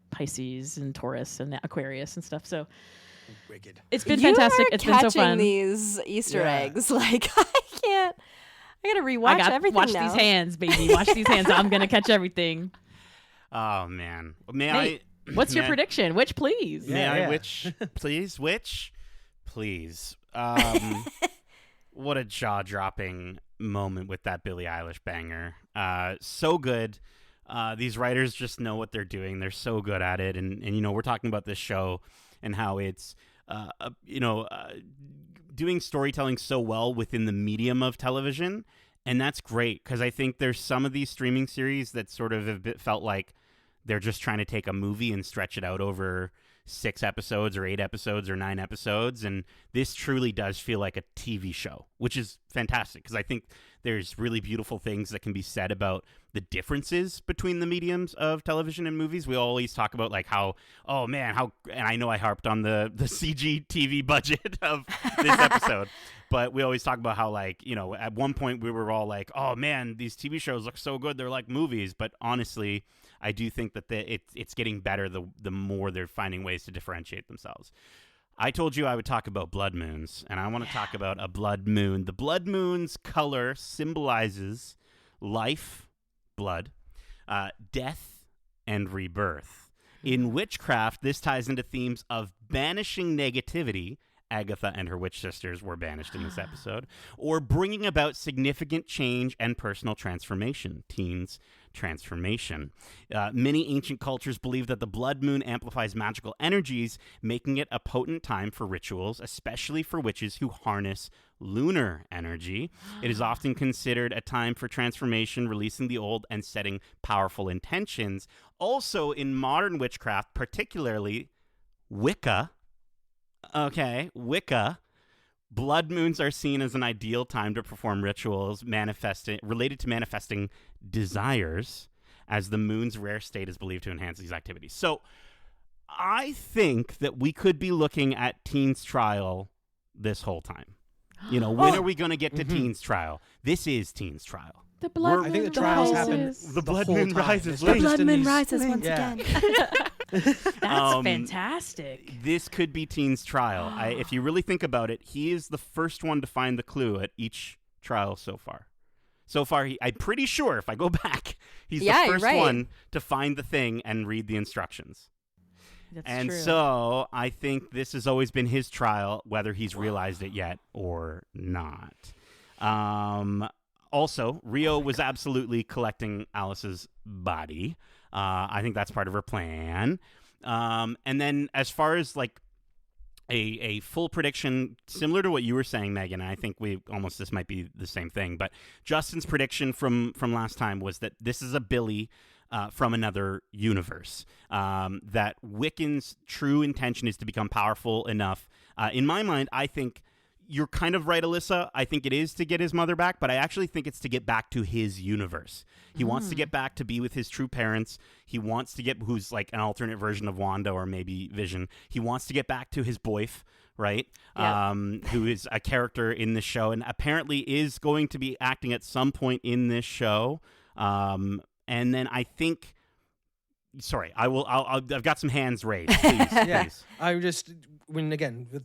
Pisces and Taurus and Aquarius and stuff. So Wicked. It's been You fantastic. are It's been so catching fun. these Easter Yeah. eggs. Like, I can't. I gotta rewatch everything watch now. these hands, baby. Watch these hands. I'm gonna catch everything. Oh man, may Nate, I? what's your may- prediction? Which, please? May Yeah, I yeah. witch, please? Witch, please. What a jaw-dropping moment with that Billie Eilish banger. So good. These writers just know what they're doing. They're so good at it. And we're talking about this show and how it's, doing storytelling so well within the medium of television. And that's great because I think there's some of these streaming series that sort of felt like they're just trying to take a movie and stretch it out over 6 episodes or 8 episodes or 9 episodes. And this truly does feel like a TV show, which is fantastic because I think there's really beautiful things that can be said about the differences between the mediums of television and movies. We always talk about like how, oh man, and I know I harped on the CG TV budget of this episode, but we always talk about how like, at one point we were all like, oh man, these TV shows look so good. They're like movies. But honestly, I do think that it's getting better the more they're finding ways to differentiate themselves. I told you I would talk about blood moons, and I want to talk about a blood moon. The blood moon's color symbolizes life, blood, death, and rebirth. In witchcraft, this ties into themes of banishing negativity. Agatha and her witch sisters were banished in this episode, or bringing about significant change and personal transformation, teens transformation. Many ancient cultures believe that the blood moon amplifies magical energies, making it a potent time for rituals, especially for witches who harness lunar energy. It is often considered a time for transformation, releasing the old and setting powerful intentions. Also, in modern witchcraft, particularly Wicca, blood moons are seen as an ideal time to perform rituals related to manifesting desires, as the moon's rare state is believed to enhance these activities. So I think that we could be looking at Teen's Trial this whole time. When are we going to get to Teen's Trial? This is Teen's Trial. The blood I think the moon trials rises. happen The blood whole moon time. rises. It's not The just blood in moon these- rises once Yeah. again. That's fantastic. This could be Teen's Trial. If you really think about it, he is the first one to find the clue at each trial so far. I'm pretty sure if I go back, he's Yeah, the you're first right. one to find the thing and read the instructions. That's true. So I think this has always been his trial, whether he's realized it yet or not. Also, Rio was absolutely collecting Alice's body. I think that's part of her plan. And then as far as like a full prediction, similar to what you were saying, Megan, and I think this might be the same thing, but Justin's prediction from last time was that this is a Billy from another universe. That Wiccan's true intention is to become powerful enough. In my mind, I think you're kind of right, Alyssa. I think it is to get his mother back, but I actually think it's to get back to his universe. He wants to get back to be with his true parents. He wants to get, who's like an alternate version of Wanda or maybe Vision. He wants to get back to his boyf, right? Yeah. Who is a character in this show and apparently is going to be acting at some point in this show. And then I think, sorry, I've got some hands raised. Please, please. I just, again, with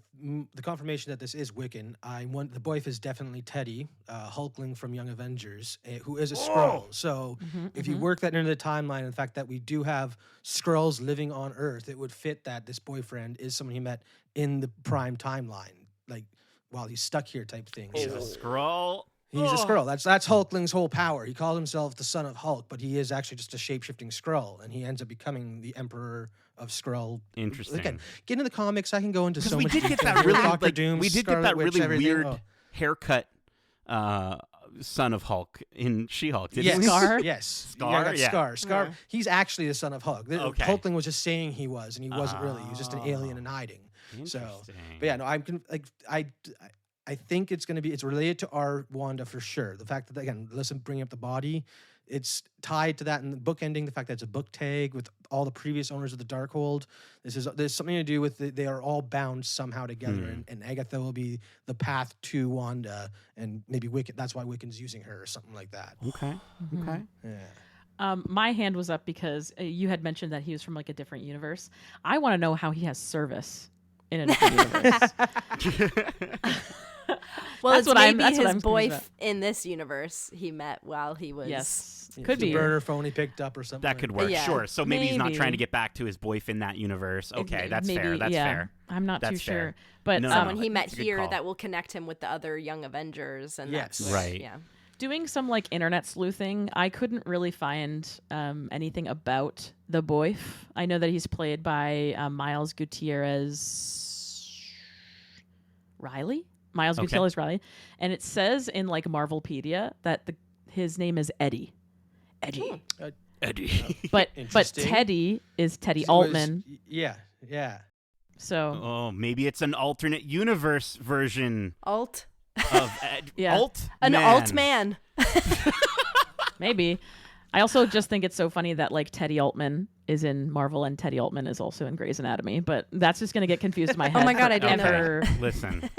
the confirmation that this is Wiccan, the boyf is definitely Teddy, Hulkling from Young Avengers, who is a Skrull. So if you work that into the timeline, and the fact that we do have Skrulls living on Earth, it would fit that this boyfriend is someone he met in the prime timeline, like while he's stuck here type thing. He's So a Skrull. he's a Skrull. That's Hulkling's whole power. He calls himself the son of Hulk, but he is actually just a shape-shifting Skrull, and he ends up becoming the Emperor of Skrull. Interesting. Again, get into the comics. I can go into so we much did get detail that here. really Doctor like, Doom, we did get Scarlet that Witch, really everything. weird Oh. haircut son of Hulk in She-Hulk. Didn't Yes. we? Scar? Yes. Scar? Yeah, I got Yeah. Scar. Scar. Yeah. He's actually the son of Hulk. Okay. Hulkling was just saying he was, and he wasn't really. He was just an alien in hiding. So, Interesting. but yeah, no, I think it's going to be, it's related to our Wanda for sure. The fact that, again, listen, bringing up the body, it's tied to that in the book ending, the fact that it's a book tag with all the previous owners of the Darkhold. There's something to do with they are all bound somehow together, and Agatha will be the path to Wanda, and maybe Wiccan, that's why Wiccan's using her or something like that. Okay. Okay. Yeah. My hand was up because you had mentioned that he was from like a different universe. I want to know how he has service in a different universe. Well, That's it's what I'm- maybe that's what his I'm boy confused about. in this universe he met while he was. Yes, It's could a be. burner phone he picked up or something. That could work. Yeah. Sure. So maybe he's not Maybe. trying to get back to his boyf in that universe. Okay, that's fair. Maybe, That's yeah. fair. I'm not too That's fair. sure, but No, no, Someone no. he met That's a good here call. that will connect him with the other young Avengers, and Yes. that's what- Right. Yeah. doing some like internet sleuthing, I couldn't really find anything about the boyf. I know that he's played by Miles Gutierrez Riley. Miles Okay. Gutierrez Riley, and it says in like Marvelpedia that his name is Eddie. Eddie, Eddie. but Interesting. Teddy is Teddy He was- Altman. Yeah. So Oh, maybe it's an alternate universe version Alt. of Yeah. Alt. An Man. alt man. maybe. I also just think it's so funny that like Teddy Altman is in Marvel and Teddy Altman is also in Grey's Anatomy, but that's just gonna get confused in my head. Oh my God, I didn't know forever. Listen.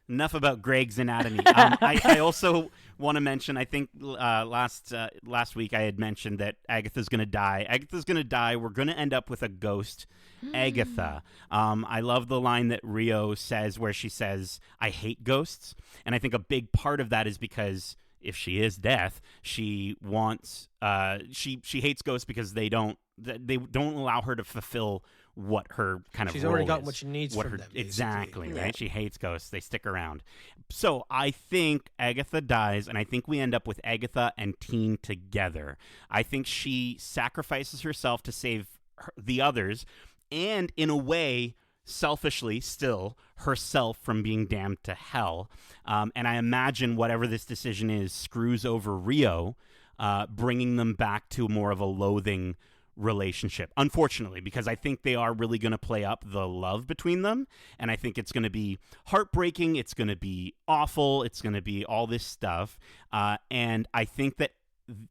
Enough about Greg's anatomy. I also want to mention. I think last week I had mentioned that Agatha's going to die. Agatha's going to die. We're going to end up with a ghost, Agatha. I love the line that Rio says, where she says, "I hate ghosts," and I think a big part of that is because if she is death, she wants she hates ghosts because they don't allow her to fulfill what her kind of She's role already got is. what she needs What from her, them, basically. exactly, Yeah. right? She hates ghosts. They stick around. So I think Agatha dies, and I think we end up with Agatha and Teen together. I think she sacrifices herself to save the others, and in a way, selfishly still, herself from being damned to hell. And I imagine whatever this decision is screws over Rio, bringing them back to more of a loathing relationship, unfortunately, because I think they are really going to play up the love between them, and I think it's going to be heartbreaking, it's going to be awful, it's going to be all this stuff, and I think that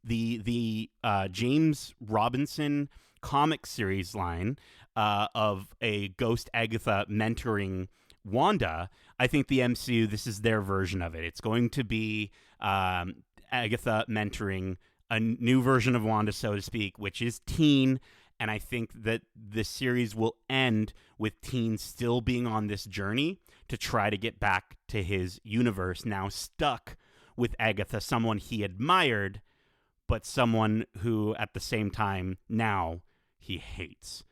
the James Robinson comic series line of a ghost Agatha mentoring Wanda, I think the MCU, this is their version of it. It's going to be Agatha mentoring a new version of Wanda, so to speak, which is Teen, and I think that the series will end with Teen still being on this journey to try to get back to his universe, now stuck with Agatha, someone he admired, but someone who, at the same time, now he hates.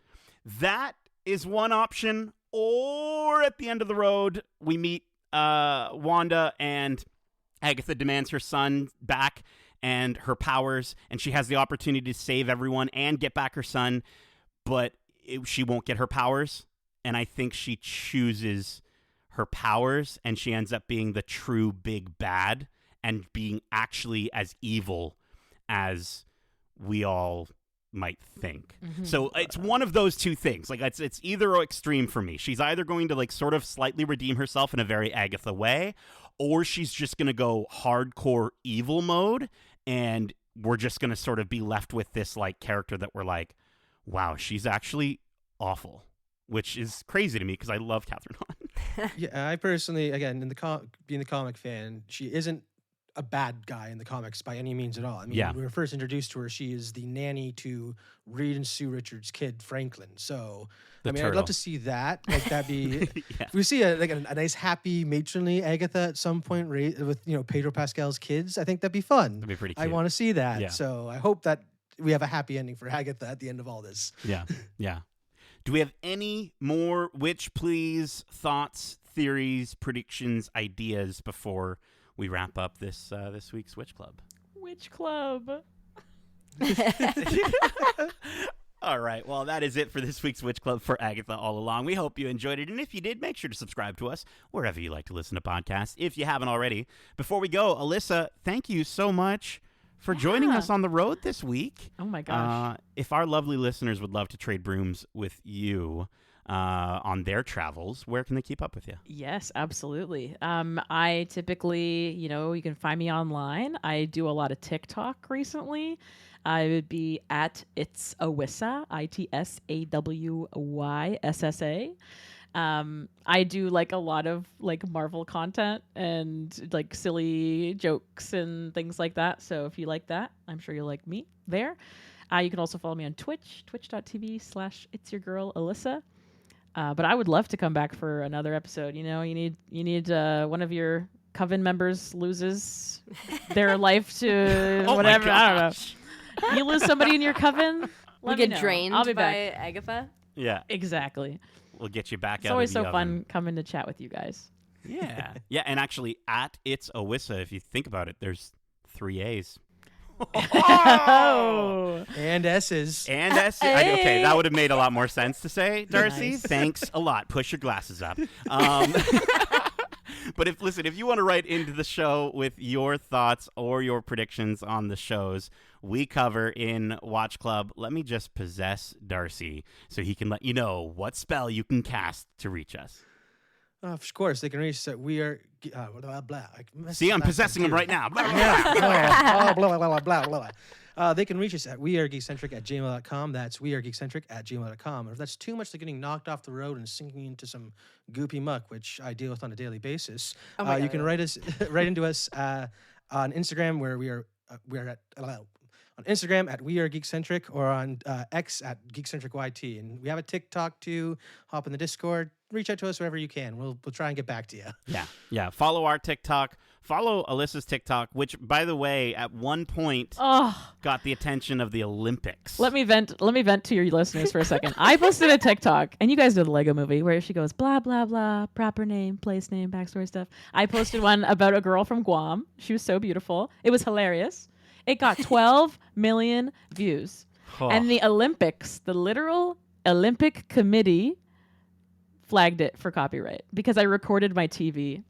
That is one option, or at the end of the road, we meet Wanda, and Agatha demands her son back and her powers, and she has the opportunity to save everyone and get back her son, but she won't get her powers, and I think she chooses her powers, and she ends up being the true big bad and being actually as evil as we all might think. So it's one of those two things. Like it's either extreme for me. She's either going to like sort of slightly redeem herself in a very Agatha way, or she's just going to go hardcore evil mode, and we're just going to sort of be left with this like character that we're like, wow, she's actually awful, which is crazy to me because I love Catherine Hahn. Yeah, I personally, again, being the comic fan, she isn't a bad guy in the comics by any means at all. I mean, Yeah. when we were first introduced to her, she is the nanny to Reed and Sue Richards' kid, Franklin. So, The I mean, I'd turtle. love to see that. Like, that'd be... Yeah. If we see a nice, happy, matronly Agatha at some point with, Pedro Pascal's kids, I think that'd be fun. That'd be pretty I cute. want to see that. Yeah. So I hope that we have a happy ending for Agatha at the end of all this. Yeah, yeah. Do we have any more Witch Please thoughts, theories, predictions, ideas before we wrap up this week's Witch Club? Witch Club. All right, well, that is it for this week's Witch Club for Agatha All Along. We hope you enjoyed it, and if you did, make sure to subscribe to us wherever you like to listen to podcasts, if you haven't already. Before we go, Alyssa, thank you so much for joining Yeah. us on the road this week. Oh my gosh. If our lovely listeners would love to trade brooms with you on their travels, where can they keep up with you? Yes, absolutely. I typically, you can find me online. I do a lot of TikTok recently. I would be at It's Awissa, ITSAWYSSA. I do like a lot of like Marvel content and like silly jokes and things like that. So if you like that, I'm sure you'll like me there. You can also follow me on Twitch, twitch.tv/itsyourgirl Alyssa. But I would love to come back for another episode. You know, you need one of your coven members loses their life to Oh my whatever. I don't gosh. know. You lose somebody in your coven. We Let me get know. drained I'll be by back. Agatha. Yeah, Exactly. we'll get you back It's out always of the so oven. fun coming to chat with you guys. Yeah. Yeah, and actually, at It's Alyssa, if you think about it, there's 3 A's. Oh. And S's. And okay, that would have made a lot more sense to say, Darcy. Nice. Thanks a lot. Push your glasses up. But if you want to write into the show with your thoughts or your predictions on the shows we cover in Watch Club, let me just possess Darcy so he can let you know what spell you can cast to reach us. Of course, they can reach us at we are. Blah, blah. I messed See, I'm that possessing him computer. right now. Yeah. blah, blah, blah, blah, blah, blah. They can reach us at wearegeekcentric@gmail.com. That's wearegeekcentric@gmail.com. Or if that's too much, like getting knocked off the road and sinking into some goopy muck, which I deal with on a daily basis, Oh my you God, can yeah. write into us on Instagram, where we are at on Instagram at wearegeekcentric, or on X at geekcentricyt. And we have a TikTok too. Hop in the Discord. Reach out to us wherever you can. We'll try and get back to you. Yeah. Follow our TikTok. Follow Alyssa's TikTok, which, by the way, at one point Oh, got the attention of the Olympics. let me vent to your listeners for a second. I posted a TikTok, and you guys know the Lego movie, where she goes, blah, blah, blah, proper name, place name, backstory stuff. I posted one about a girl from Guam. She was so beautiful. It was hilarious. It got 12 million views. Oh. And the Olympics, the literal Olympic Committee, flagged it for copyright because I recorded my TV.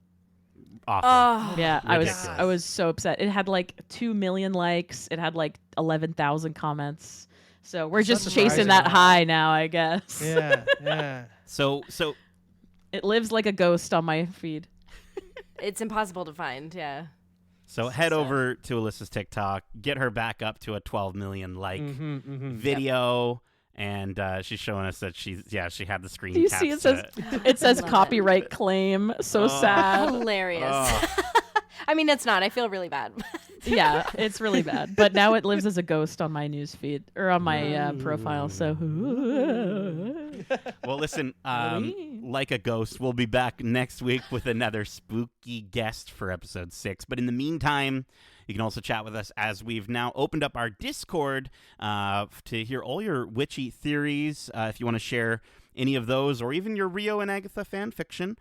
Awful. Oh, Yeah, Ridiculous. I was so upset. It had like 2 million likes. It had like 11,000 comments. So we're That's just not chasing surprising. that high now, I guess. Yeah. So It lives like a ghost on my feed. it's impossible to find. Yeah. So head sad. over to Alyssa's TikTok, get her back up to a 12 million like Mm-hmm. video, and she's showing us that she had the screen. Do you see it caps says Love it. copyright claim. So Oh. sad. Hilarious. Oh. I mean, it's not. I feel really bad. Yeah, it's really bad. But now it lives as a ghost on my news feed or on my profile. So Well, listen, Halloween. like a ghost, we'll be back next week with another spooky guest for episode 6. But in the meantime, you can also chat with us as we've now opened up our Discord to hear all your witchy theories. If you want to share any of those, or even your Rio and Agatha fan fiction,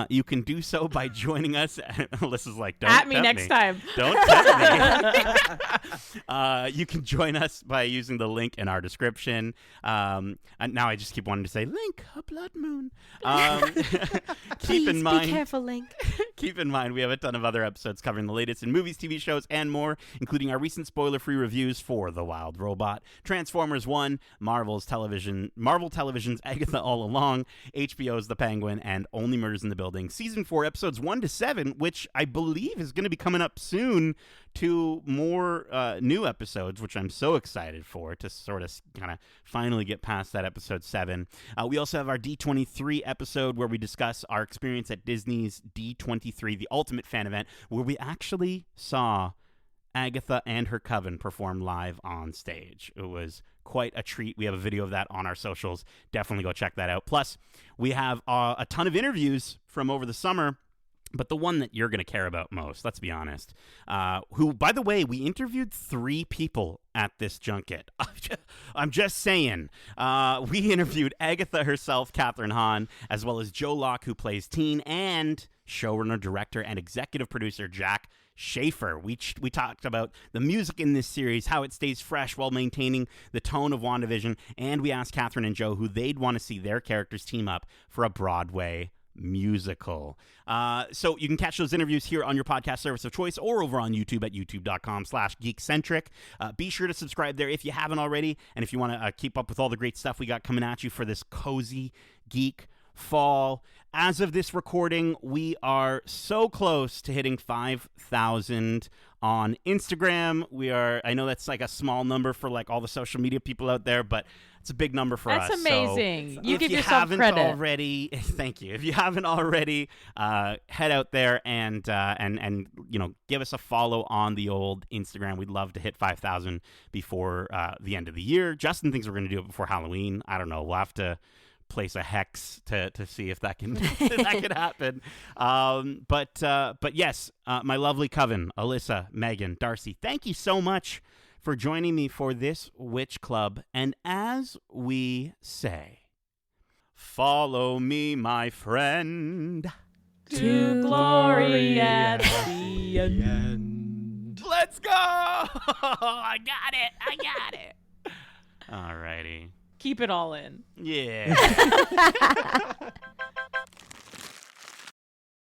you can do so by joining us. Alyssa's like, don't at me tempt next time. Don't tempt me. You can join us by using the link in our description. And now I just keep wanting to say, Link, a blood moon. Keep in mind, Be careful, Link. keep in mind, we have a ton of other episodes covering the latest in movies, TV shows, and more, including our recent spoiler-free reviews for The Wild Robot, Transformers 1, Marvel Television's Agatha All Along, HBO's The Penguin, and Only Murders in the Building, Season 4, Episodes 1 to 7, which I believe is going to be coming up soon to more new episodes, which I'm so excited for, to sort of kind of finally get past that Episode 7. We also have our D23 episode where we discuss our experience at Disney's D23, the Ultimate Fan Event, where we actually saw Agatha and her coven perform live on stage. It was quite a treat. We have a video of that on our socials. Definitely go check that out. Plus, we have a ton of interviews from over the summer, but the one that you're going to care about most, let's be honest, who, by the way, we interviewed 3 people at this junket. I'm just saying. We interviewed Agatha herself, Catherine Hahn, as well as Joe Locke, who plays Teen, and showrunner, director, and executive producer Jack Schaefer. We talked about the music in this series, how it stays fresh while maintaining the tone of WandaVision, and we asked Catherine and Joe who they'd want to see their characters team up for a Broadway musical. So you can catch those interviews here on your podcast service of choice or over on YouTube at youtube.com/geekcentric. Be sure to subscribe there if you haven't already, and if you want to keep up with all the great stuff we got coming at you for this cozy geek fall. As of this recording, we are so close to hitting 5,000 on Instagram. I know that's like a small number for like all the social media people out there, but it's a big number for us. That's amazing. So You if give you yourself haven't credit. already, thank you. If you haven't already, head out there and give us a follow on the old Instagram. We'd love to hit 5,000 before the end of the year. Justin thinks we're going to do it before Halloween. I don't know. We'll have to place a hex to see if that can that can happen. But yes, my lovely coven, Alyssa, Megan, Darcy, thank you so much for joining me for this Witch Club. And as we say, follow me, my friend, To glory at the end. Let's go! I got it. Alrighty. Keep it all in. Yeah.